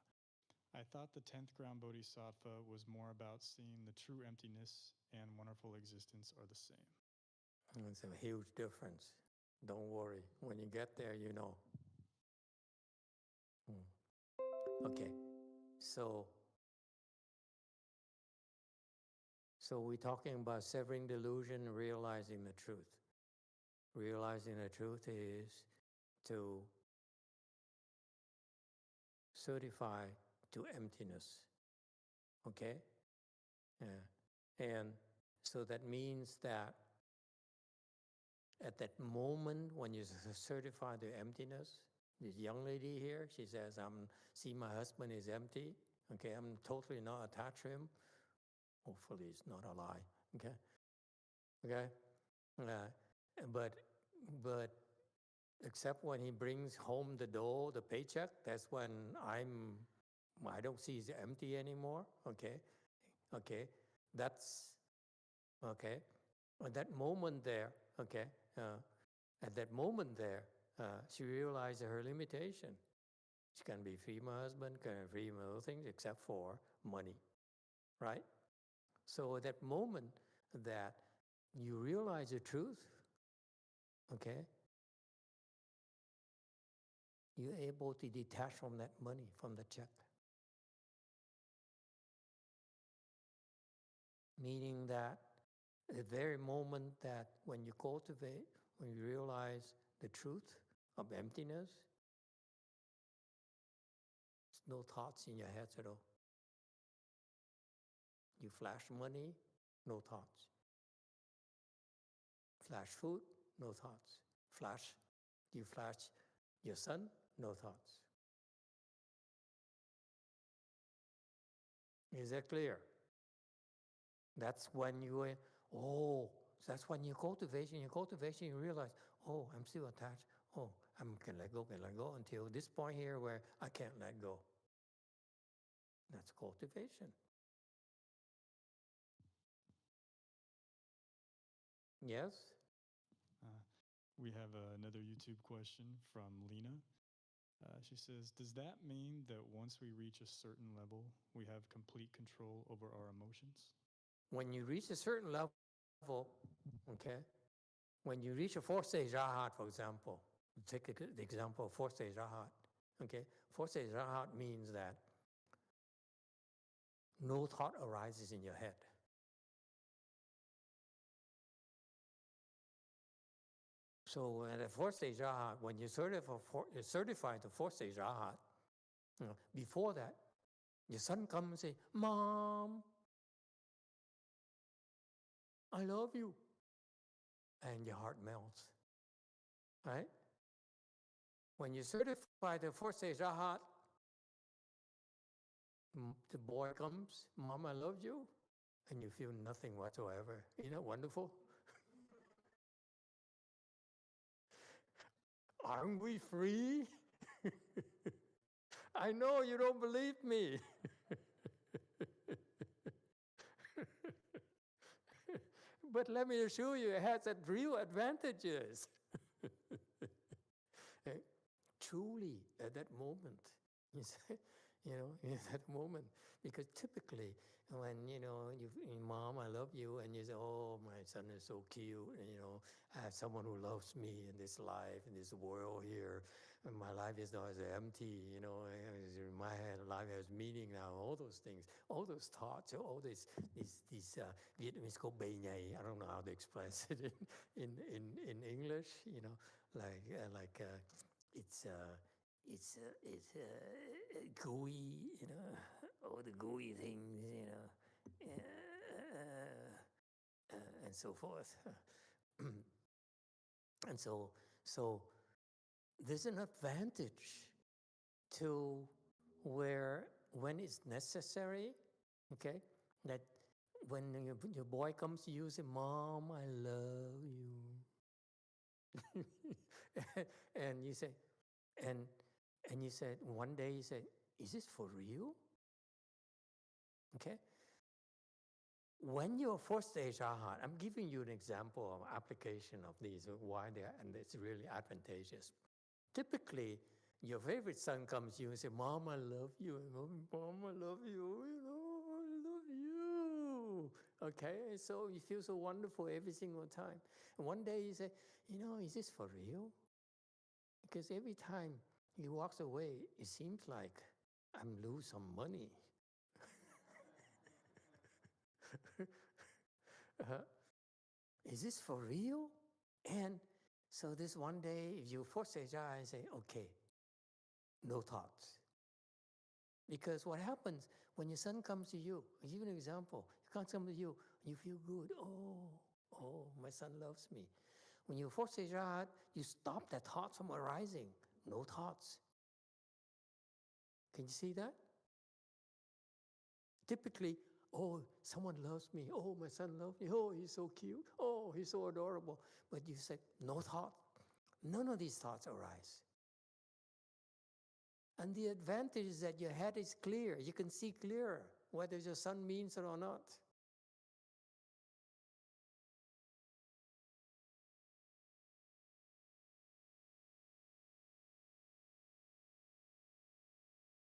I thought the 10th ground Bodhisattva was more about seeing the true emptiness and wonderful existence are the same. It's a huge difference. Don't worry. When you get there, you know. Okay. So we're talking about severing delusion, realizing the truth. Realizing the truth is to certify to emptiness. Okay? Yeah. And so that means that at that moment when you certify the emptiness, this young lady here, she says, see my husband is empty. Okay, I'm totally not attached to him. Hopefully it's not a lie. Okay? Okay? But except when he brings home the dough, the paycheck, that's when I don't see he's empty anymore. Okay? Okay? That's, okay? At that moment there, okay? At that moment there, she realized her limitation. She can be free my husband, can be free my other things except for money, right? So at that moment that you realize the truth, okay, you're able to detach from that money, from the check. Meaning that the very moment that when you cultivate, when you realize the truth of emptiness, there's no thoughts in your head at all. You flash money, no thoughts. Flash food, no thoughts. You flash your son, no thoughts. Is that clear? That's when that's when your cultivation, you realize, I'm still attached. I can let go until this point here where I can't let go. That's cultivation. Yes? We have another YouTube question from Lena. She says, does that mean that once we reach a certain level, we have complete control over our emotions? When you reach a certain level, okay, when you reach a 4th stage Arhat, for example, take the example of 4th stage Arhat, okay? 4th stage Arhat means that no thought arises in your head. So at a 4th stage Arhat, when you certify the 4th stage Arhat, before that, your son comes and says, Mom, I love you. And your heart melts, right? When you certify the 4th stage Arhat, the boy comes, Mom, I love you. And you feel nothing whatsoever. Isn't that wonderful? Aren't we free? I know you don't believe me. But let me assure you, it has real advantages. Truly, at that moment, you say, in that moment, because typically when, Mom, I love you, and you say, oh, my son is so cute, and, I have someone who loves me in this life, in this world here, and my life is not as empty, my life has meaning now, all those things, all those thoughts, all these Vietnamese called bề nhầy, I don't know how to express it in English, it's gooey, all the gooey things, and so forth. And so there's an advantage to where when it's necessary, okay, that when your boy comes to you, say, Mom, I love you. And you say, and you said, one day you said, is this for real? Okay. When your fourth stage aha, I'm giving you an example of application of these, why they are, and it's really advantageous. Typically, your favorite son comes to you and says, Mom, I love you. Mom, I love you. I love you. Okay, so you feel so wonderful every single time. And one day you say, is this for real? Because every time he walks away, it seems like I'm lose some money. Is this for real? And so this one day, if you force your eye and say, okay, no thoughts. Because what happens when your son comes to you, I'll give you an example. He comes to you, you feel good. Oh, my son loves me. When you force your eye, you stop that thought from arising. No thoughts. Can you see that? Typically, oh, someone loves me. Oh, my son loves me. Oh, he's so cute. Oh, he's so adorable. But you said, no thought. None of these thoughts arise. And the advantage is that your head is clear. You can see clearer whether your son means it or not.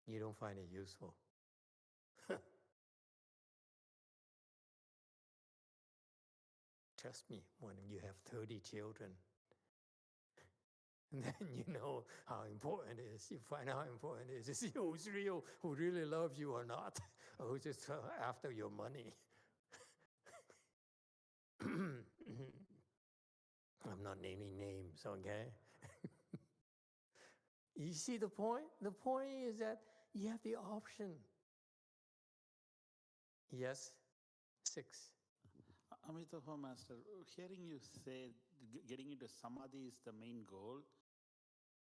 You don't find it useful. Trust me, when you have 30 children, and then you know how important it is. You find out how important it is to see who's real, who really loves you or not, or who's just after your money. I'm not naming names, okay? You see the point? The point is that you have the option. Yes, 6. Amitabha Master, hearing you say getting into samadhi is the main goal,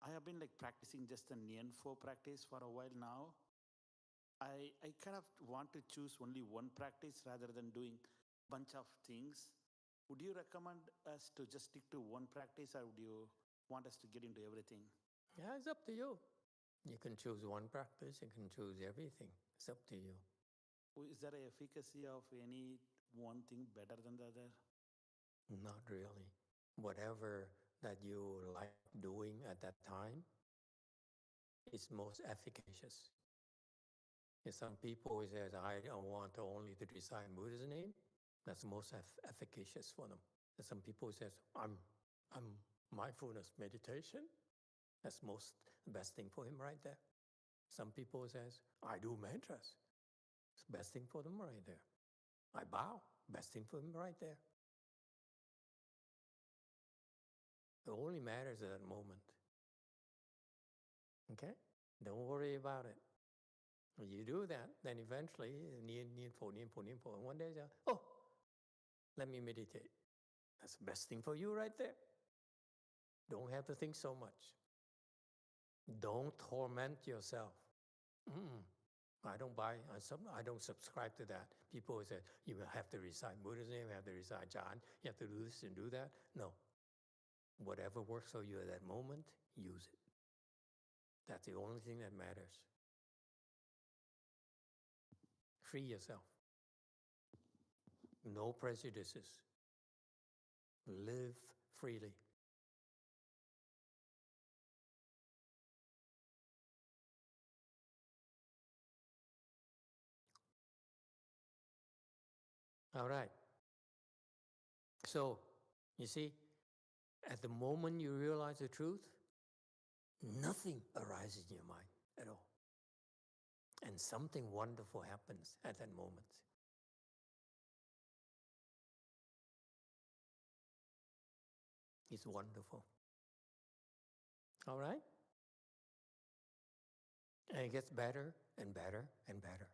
I have been practicing just a Nianfo practice for a while now. I kind of want to choose only one practice rather than doing a bunch of things. Would you recommend us to just stick to one practice, or would you want us to get into everything? Yeah, it's up to you. You can choose one practice, you can choose everything. It's up to you. Is there an efficacy of any one thing better than the other? Not really. Whatever that you like doing at that time is most efficacious. If some people say, I don't want only to recite Buddha's name, that's most efficacious for them. And some people say, I'm mindfulness meditation. That's the best thing for him right there. Some people say, I do mantras. It's the best thing for them right there. I bow. Best thing for him right there. It only matters at that moment. Okay? Don't worry about it. When you do that, then eventually, and one day, oh, let me meditate. That's the best thing for you right there. Don't have to think so much. Don't torment yourself. I don't subscribe to that. People say, you have to recite Buddha's name, you have to recite Chan, you have to do this and do that. No. Whatever works for you at that moment, use it. That's the only thing that matters. Free yourself. No prejudices. Live freely. All right. So, you see, at the moment you realize the truth, nothing arises in your mind at all. And something wonderful happens at that moment. It's wonderful. All right? And it gets better and better and better.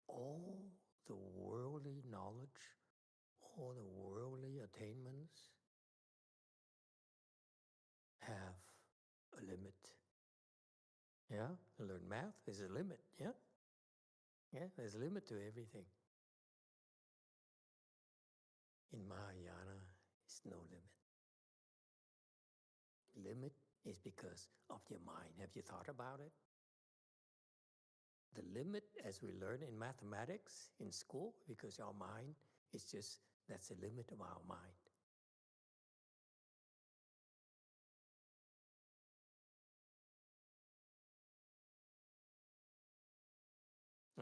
All the worldly knowledge, all the worldly attainments have a limit. Yeah? Learn math, there's a limit. Yeah? Yeah, there's a limit to everything. In Mahayana, it's no limit. Limit is because of your mind. Have you thought about it? The limit, as we learn in mathematics in school, because our mind is just, that's the limit of our mind.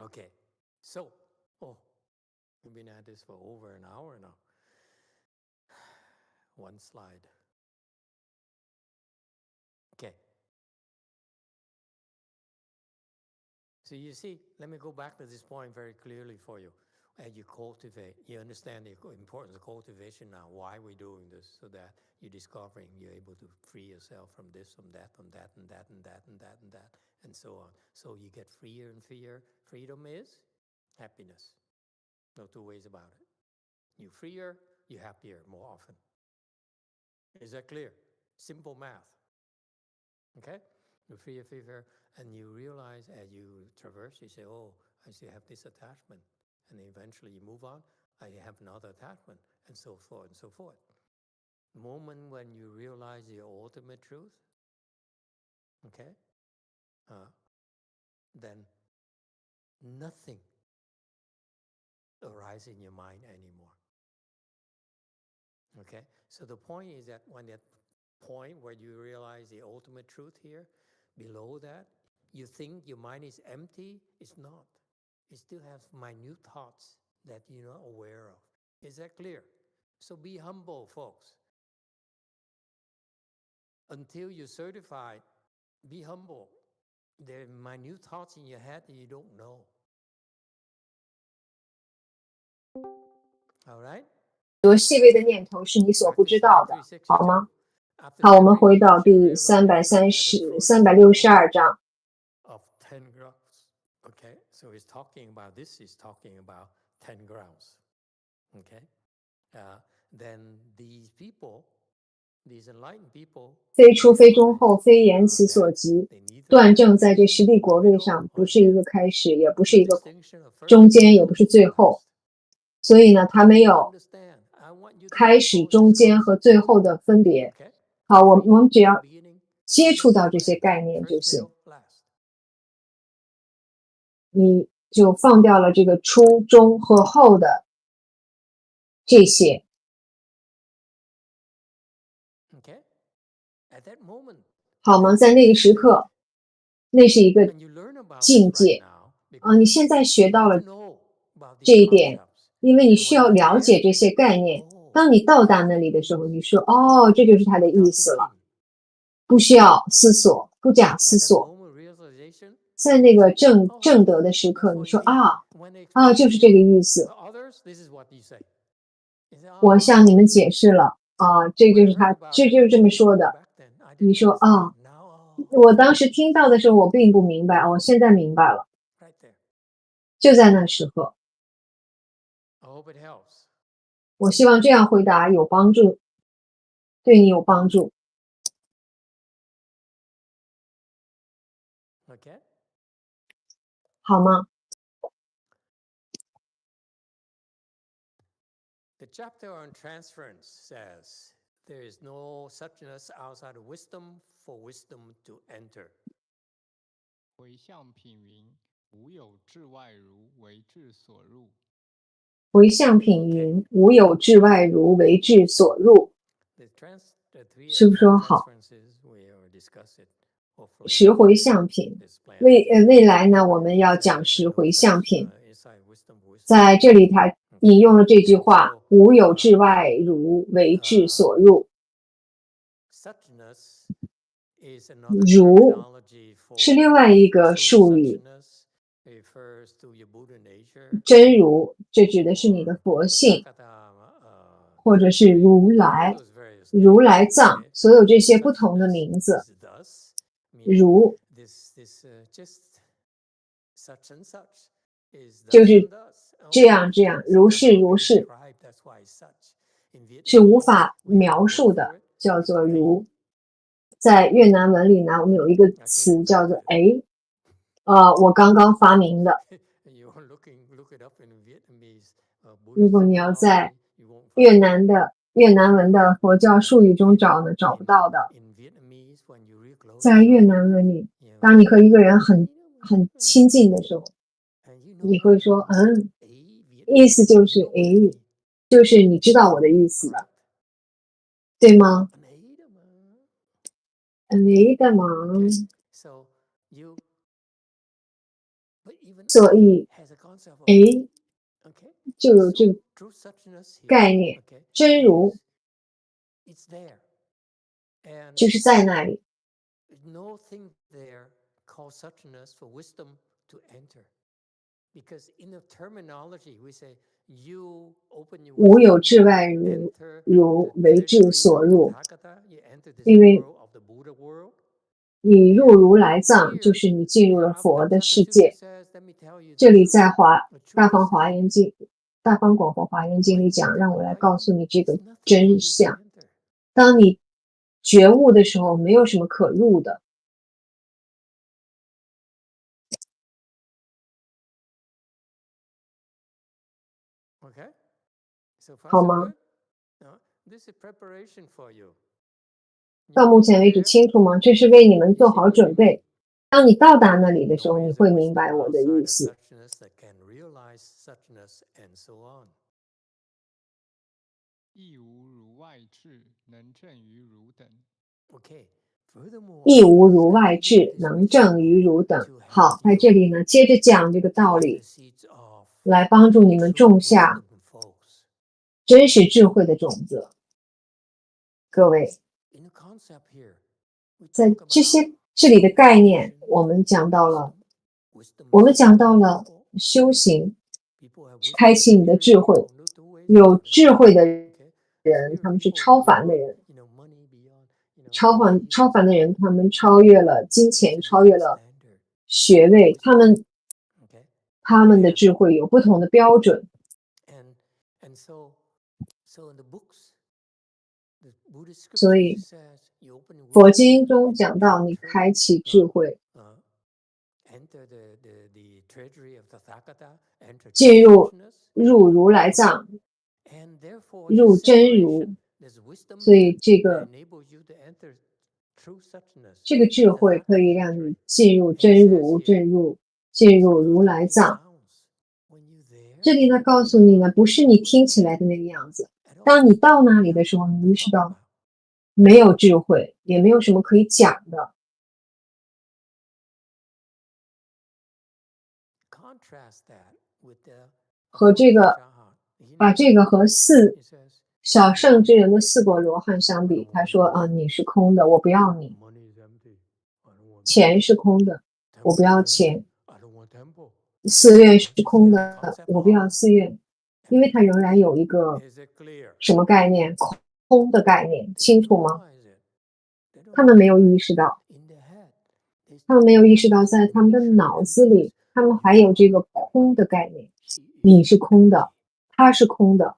Okay, so, we've been at this for over an hour now. One slide. Okay. So you see, let me go back to this point very clearly for you. As you cultivate, you understand the importance of cultivation now, why we're doing this, so that you're discovering you're able to free yourself from this, from that, and that, and that, and that, and that, and so on. So you get freer and freer. Freedom is happiness. No two ways about it. You're freer, you're happier more often. Is that clear? Simple math. Okay? You're freer, and you realize as you traverse, you say, oh, I still have this attachment. And eventually you move on, I have another attachment, and so forth and so forth. The moment when you realize the ultimate truth, okay, then nothing arises in your mind anymore. Okay? So the point is that when that point where you realize the ultimate truth here, below that, you think your mind is empty. It's not. It still has minute thoughts that you're not aware of. Is that clear? So be humble, folks. Until you're certified, be humble. There are minute thoughts in your head that you don't know. All right? 很多细微的念头是你所不知道的，好吗？好，我们回到第362章。Of 10 grounds. Okay, so he's talking about this. He's talking about 10 grounds. Okay, then these people, these enlightened people, 非出非中后，非言辞所及。断证在这十地果位上，不是一个开始，也不是一个中间，也不是最后。所以呢，它没有开始、中间和最后的分别。好，我们只要接触到这些概念就行。你就放掉了这个初、中和后的这些。好吗？在那个时刻，那是一个境界啊！你现在学到了这一点，因为你需要了解这些概念。当你到达那里的时候，你说：“哦，这就是它的意思了。”不需要思索，不假思索。在那个正德的时刻，你说：“啊，就是这个意思。”我向你们解释了啊，这就是他，这就是这么说的。你说啊，我当时听到的时候，我并不明白，我现在明白了，就在那时刻。我希望这样回答有帮助，对你有帮助。好吗？ The chapter on transference says there is no suchness outside of wisdom for wisdom to enter. 回向品云：无有智外如，为智所入。回向品云：无有智外如，为智所入。师父说好。十回向品，未来呢，我们要讲十回向品。在这里他引用了这句话：无有智外如，为智所入。如是另外一个术语，真如，这指的是你的佛性，或者是如来、如来藏，所有这些不同的名字。如就是这样这样，如是如是，是无法描述的，叫做如。在越南文里呢，我们有一个词叫做诶，我刚刚发明的。如果你要在越南文的佛教术语中找呢，找不到的。在越南文里，当你和一个人很亲近的时候，你会说意思就是诶，就是你知道我的意思了，对吗？没的嘛。所以诶就有这个概念，真如就是在那里。无有智外如，如为智所入。因为你入如来藏，就是你进入了佛的世界。这里在大方广佛华严经里讲，让我来告诉你这个真相。当你觉悟的时候，没有什么可入的。好吗？到目前为止清楚吗？这是为你们做好准备。当你到达那里的时候，你会明白我的意思。亦无如外智，能证于汝等。亦无如外智，能证于汝等。好，在这里呢，接着讲这个道理，来帮助你们种下真实智慧的种子。各位，在这里的概念，我们讲到了修行，开启你的智慧。有智慧的人，他们是超凡的人。超凡的人，他们超越了金钱，超越了学位，他们的智慧有不同的标准。所以佛经中讲到你开启智慧，进入如来藏，入真如。所以这个智慧可以让你进入真如，进入如来藏。这里呢，告诉你呢，不是你听起来的那个样子。当你到那里的时候，你意识到没有智慧，也没有什么可以讲的。和这个，把这个和小圣之人的四果罗汉相比，他说你是空的，我不要你；钱是空的，我不要钱；寺院是空的，我不要寺院，因为它仍然有一个什么概念？空的概念，清楚吗？他们没有意识到，在他们的脑子里，他们还有这个空的概念。你是空的，他是空的，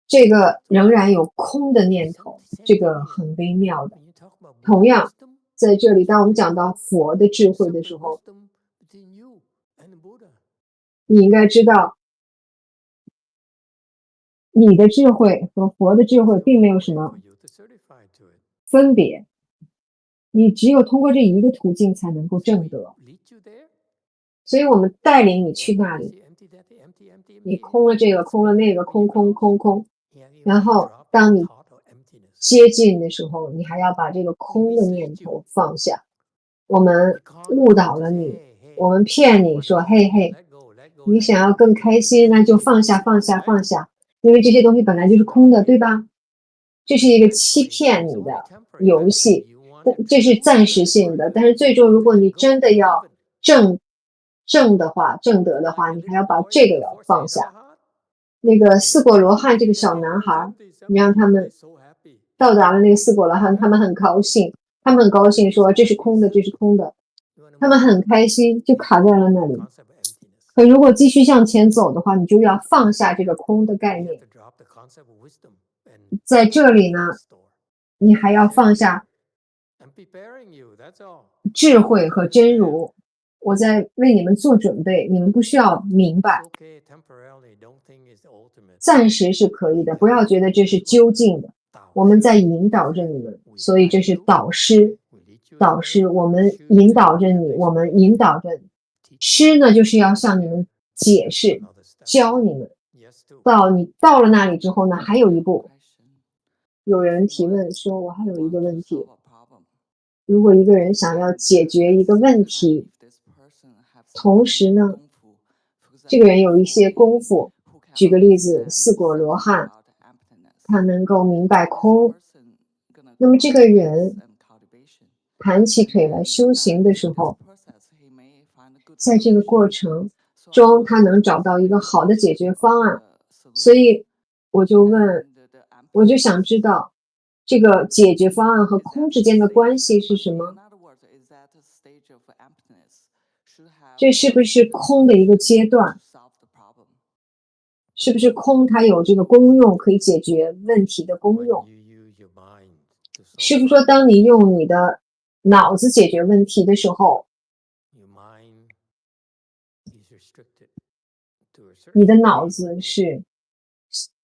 这个仍然有空的念头，这个很微妙的。同样，在这里，当我们讲到佛的智慧的时候，你应该知道，你的智慧和佛的智慧并没有什么分别，你只有通过这一个途径才能够证得。所以我们带领你去那里，你空了这个，空了那个，空空空空，然后当你接近的时候，你还要把这个空的念头放下。我们误导了你，我们骗你说，嘿嘿，你想要更开心，那就放下放下放下，因为这些东西本来就是空的，对吧？这是一个欺骗你的游戏，这是暂时性的，但是最终如果你真的要证的话，证得的话，你还要把这个要放下。那个四果罗汉这个小男孩，你让他们到达了那个四果罗汉，他们很高兴，说这是空的，这是空的，他们很开心，就卡在了那里。可如果继续向前走的话，你就要放下这个空的概念。在这里呢，你还要放下智慧和真如。我在为你们做准备，你们不需要明白，暂时是可以的，不要觉得这是究竟的。我们在引导着你们，所以这是导师，我们引导着你，我们引导着你。师呢，就是要向你们解释，教你们。你到了那里之后呢，还有一步。有人提问说，我还有一个问题，如果一个人想要解决一个问题，同时呢，这个人有一些功夫，举个例子，四果罗汉，他能够明白空，那么这个人盘起腿来修行的时候，在这个过程中他能找到一个好的解决方案，所以我就想知道这个解决方案和空之间的关系是什么？这是不是空的一个阶段？是不是空它有这个功用，可以解决问题的功用？是不是说当你用你的脑子解决问题的时候，你的脑子是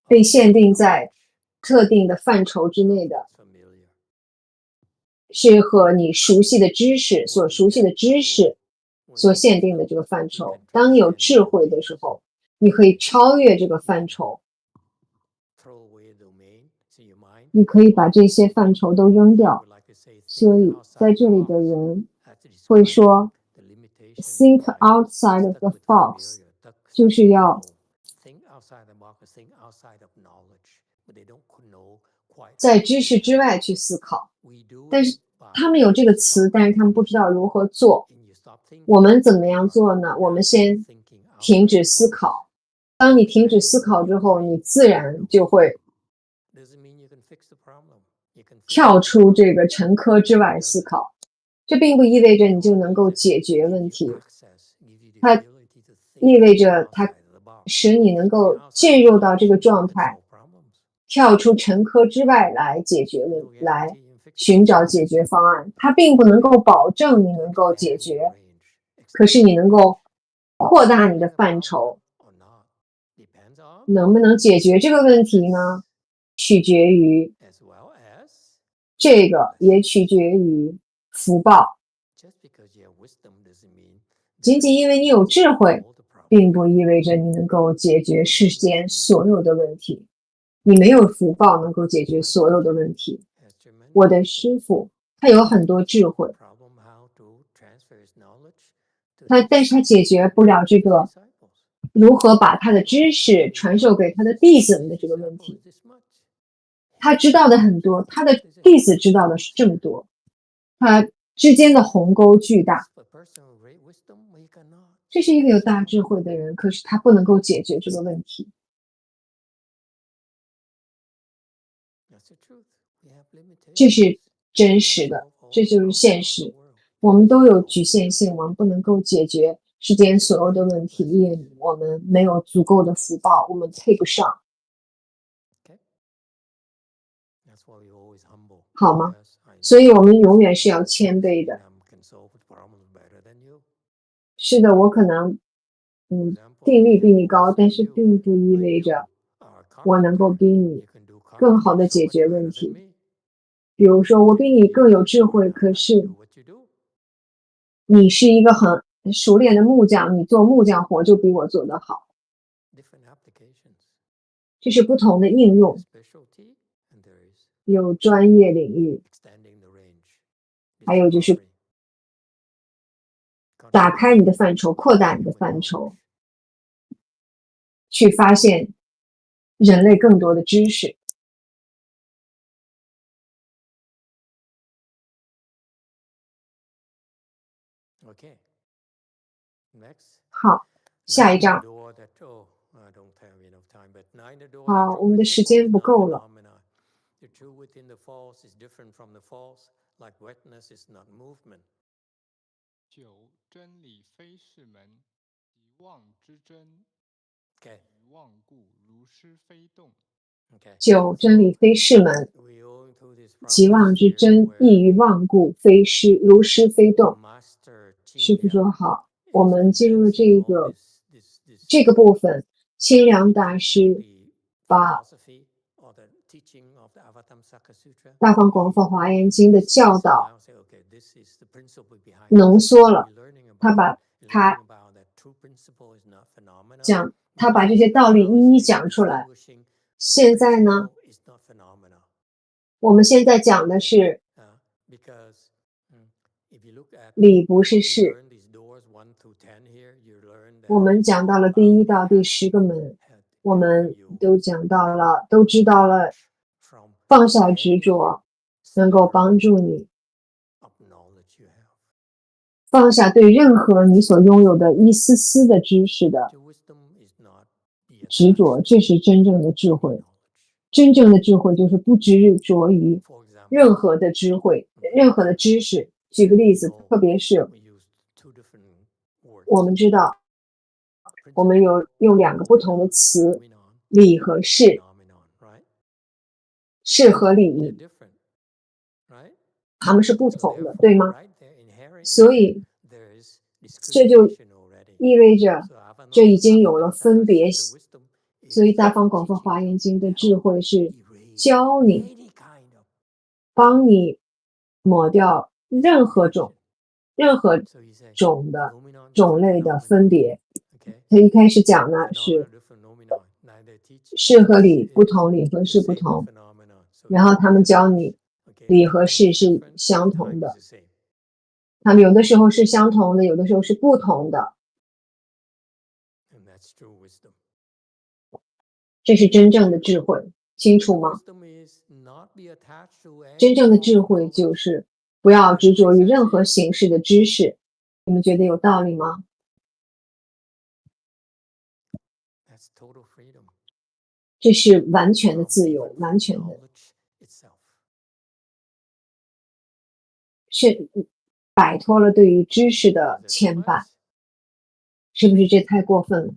被限定在特定的范畴之内的，是和你熟悉的知识所限定的这个范畴。当你有智慧的时候，你可以超越这个范畴，你可以把这些范畴都扔掉。所以在这里的人会说 think outside of the box， 就是要在知识之外去思考。但是他们有这个词，但是他们不知道如何做。我们怎么样做呢？我们先停止思考。当你停止思考之后，你自然就会跳出这个沉疴之外思考。这并不意味着你就能够解决问题，它意味着它使你能够进入到这个状态，跳出沉疴之外来解决来寻找解决方案。它并不能够保证你能够解决，可是你能够扩大你的范畴。能不能解决这个问题呢？取决于这个，也取决于福报。仅仅因为你有智慧，并不意味着你能够解决世间所有的问题。你没有福报能够解决所有的问题。我的师父他有很多智慧，但是他解决不了这个如何把他的知识传授给他的弟子们的这个问题。他知道的很多，他的弟子知道的是这么多，他之间的鸿沟巨大。这是一个有大智慧的人，可是他不能够解决这个问题。这是真实的，这就是现实。我们都有局限性，我们不能够解决世间所有的问题，因为我们没有足够的福报，我们配不上。好吗？所以我们永远是要谦卑的。是的，我可能定力比你高，但是并不意味着我能够比你更好的解决问题。比如说，我比你更有智慧，可是你是一个很熟练的木匠，你做木匠活就比我做得好。这是不同的应用，有专业领域，还有就是打开你的范畴，扩大你的范畴，去发现人类更多的知识。好，下一章。好，我们的时间不够了。九，真理非是门，即妄之真。以妄故，如失非动。九，真理非是门，即妄之真，亦于妄故，如失非动。师父说好，我们进入这个部分，清凉大师把大方广佛华严经的教导浓缩了，他把这些道理一一讲出来。现在呢，我们现在讲的是理不是事。我们讲到了第1到第10个门，我们都讲到了，都知道了，放下执着能够帮助你放下对任何你所拥有的一丝丝的知识的执着，这是真正的智慧。真正的智慧就是不执着于任何的智慧，任何的知识。举个例子，特别是我们知道我们有用2个不同的词，理和事，事和理它们是不同的，对吗？所以这就意味着这已经有了分别。所以大方广佛华严经的智慧是教你，帮你抹掉任何种的种类的分别。他一开始讲呢是事和理不同，理和事不同，然后他们教你理和事是相同的，他们有的时候是相同的，有的时候是不同的。这是真正的智慧，清楚吗？真正的智慧就是不要执着于任何形式的知识。你们觉得有道理吗？这是完全的自由，完全的是摆脱了对于知识的牵绊。是不是这太过分了？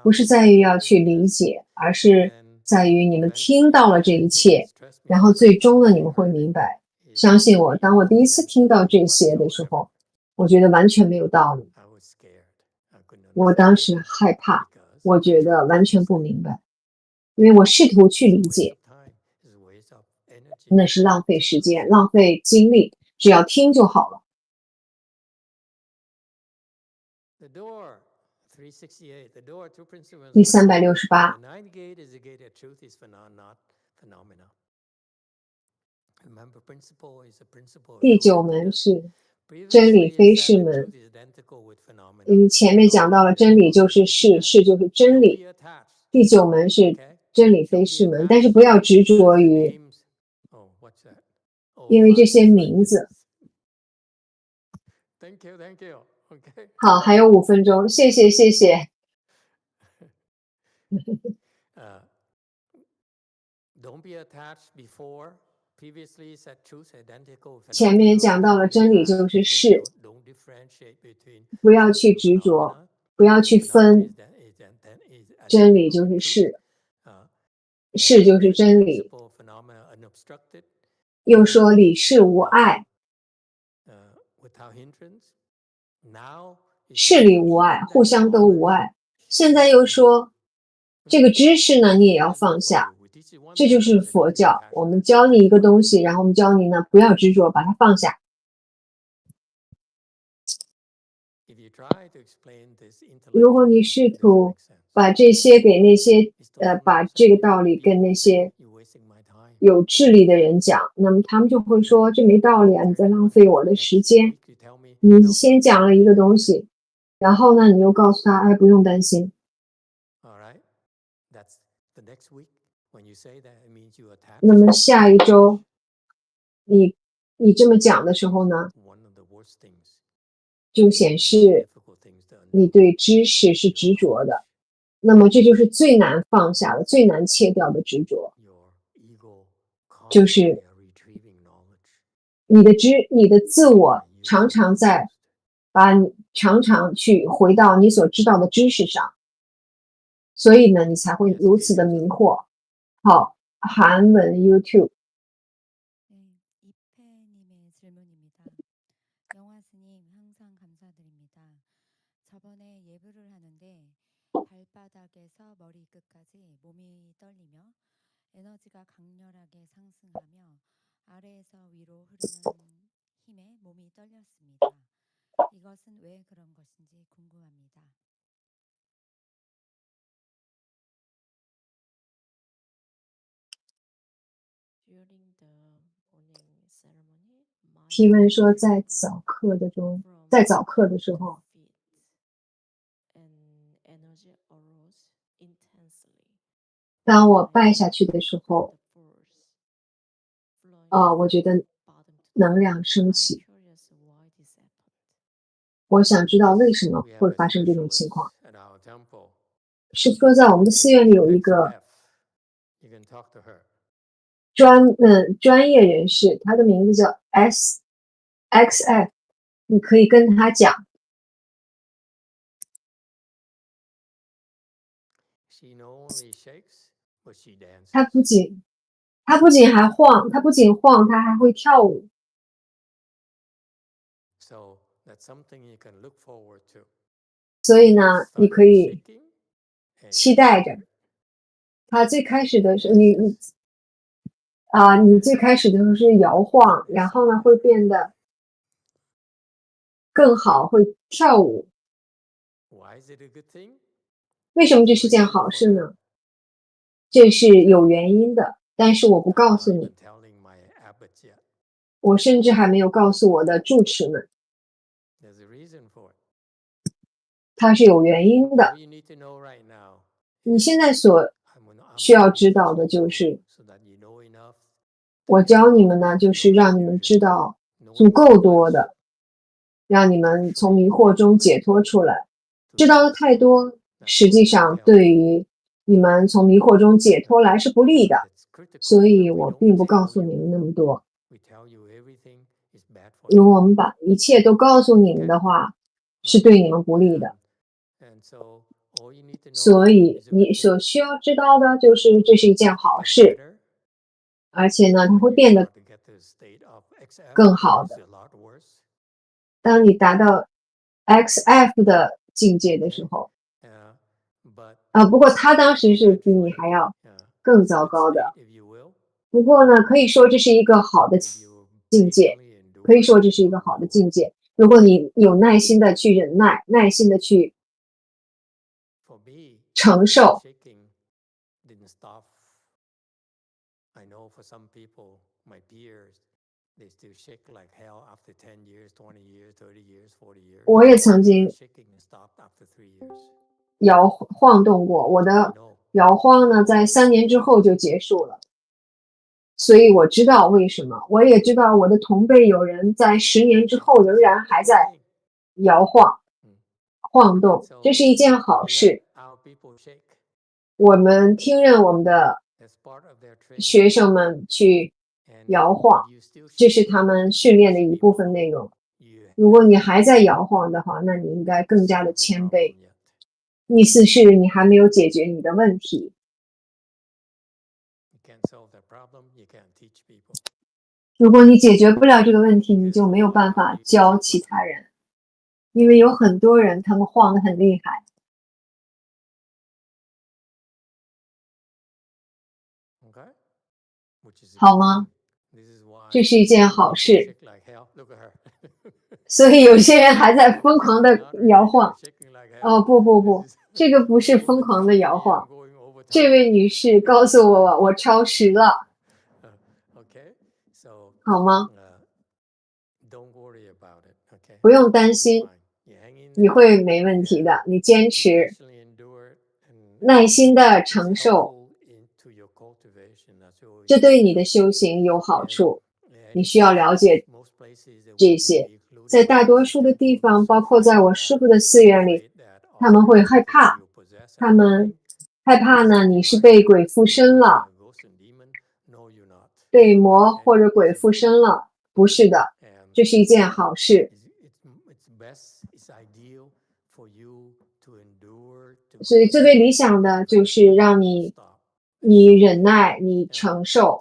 不是在于要去理解，而是在于你们听到了这一切，然后最终呢，你们会明白。相信我，当我第一次听到这些的时候，我觉得完全没有道理。我当时害怕，我觉得完全不明白，因为我试图去理解，那是浪费时间，浪费精力，只要听就好了。第368，第9门是真理非是门，因为前面讲到了真理就是事，事就是真理。第9门是真理非是门，但是不要执着于，因为这些名字。好，还有5分钟，谢谢。前面讲到了真理就是事，不要去执着，不要去分，真理就是事，事就是真理。又说理事无碍，事里无碍，互相都无碍。现在又说这个知识呢，你也要放下，这就是佛教。我们教你一个东西，然后我们教你呢，不要执着，把它放下。如果你试图把这些给那些把这个道理跟那些有智力的人讲，那么他们就会说这没道理啊，你在浪费我的时间。你先讲了一个东西，然后呢，你又告诉他，哎，不用担心。那么下一周，你这么讲的时候呢，就显示你对知识是执着的。那么这就是最难放下的、最难切掉的执着，就是你的自我常常去回到你所知道的知識上，所以呢，你才会如此的迷惑。好，韩文 YouTube。 영화 스님 항상 감사드립니다. 저번에 예불을 하는데 발바닥에서 머리끝까지 몸이 떨리며 에너지가 강렬하게 상승하며 아래에서 위로 흐르는 힘에 몸이 떨렸습니다. 이것은 왜 그런 것인지 궁금합니다. During the morning ceremony, 提问说在早课的时候，当我拜下去的时候，我觉得能量升起。我想知道为什么会发生这种情况。师父说，在我们的寺院里有一个专业人士，他的名字叫 XF， 你可以跟他讲。他不仅还晃，他不仅晃，他还会跳舞。所以呢，你可以期待着。他最开始的时候，你最开始的时候是摇晃，然后呢会变得更好，会跳舞。为什么这是件好事呢？这是有原因的，但是我不告诉你。我甚至还没有告诉我的住持们。它是有原因的。你现在所需要知道的就是，我教你们呢，就是让你们知道足够多的，让你们从迷惑中解脱出来。知道的太多，实际上对于你们从迷惑中解脱来是不利的，所以我并不告诉你们那么多。如果我们把一切都告诉你们的话，是对你们不利的。所以你所需要知道的就是这是一件好事，而且呢，它会变得更好的。当你达到 XF 的境界的时候，不过他当时是比你还要更糟糕的。不过呢，可以说这是一个好的境界，可以说这是一个好的境界。如果你有耐心的去忍耐，耐心的去承受。我也曾经晃动过，我的摇晃呢，在3年之后就结束了。所以我知道为什么，我也知道我的同辈有人在10年之后仍然还在摇晃动，这是一件好事。我们听任我们的学生们去摇晃，这是他们训练的一部分内容。如果你还在摇晃的话，那你应该更加的谦卑，意思是你还没有解决你的问题。如果你解决不了这个问题，你就没有办法教其他人，因为有很多人他们晃得很厉害。好吗？这是一件好事。所以有些人还在疯狂的摇晃。哦，不，这个不是疯狂的摇晃。这位女士告诉我超时了。好吗？不用担心，你会没问题的。你坚持，耐心的承受，这对你的修行有好处。你需要了解这些。在大多数的地方，包括在我师父的寺院里，他们会害怕，他们害怕呢，你是被鬼附身了，被魔或者鬼附身了。不是的，这是一件好事。所以最为理想的就是让你忍耐，你承受，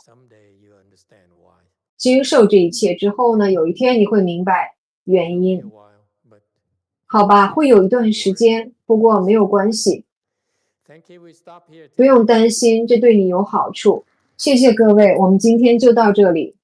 经受这一切之后呢，有一天你会明白原因。好吧，会有一段时间，不过没有关系，不用担心，这对你有好处。谢谢各位，我们今天就到这里。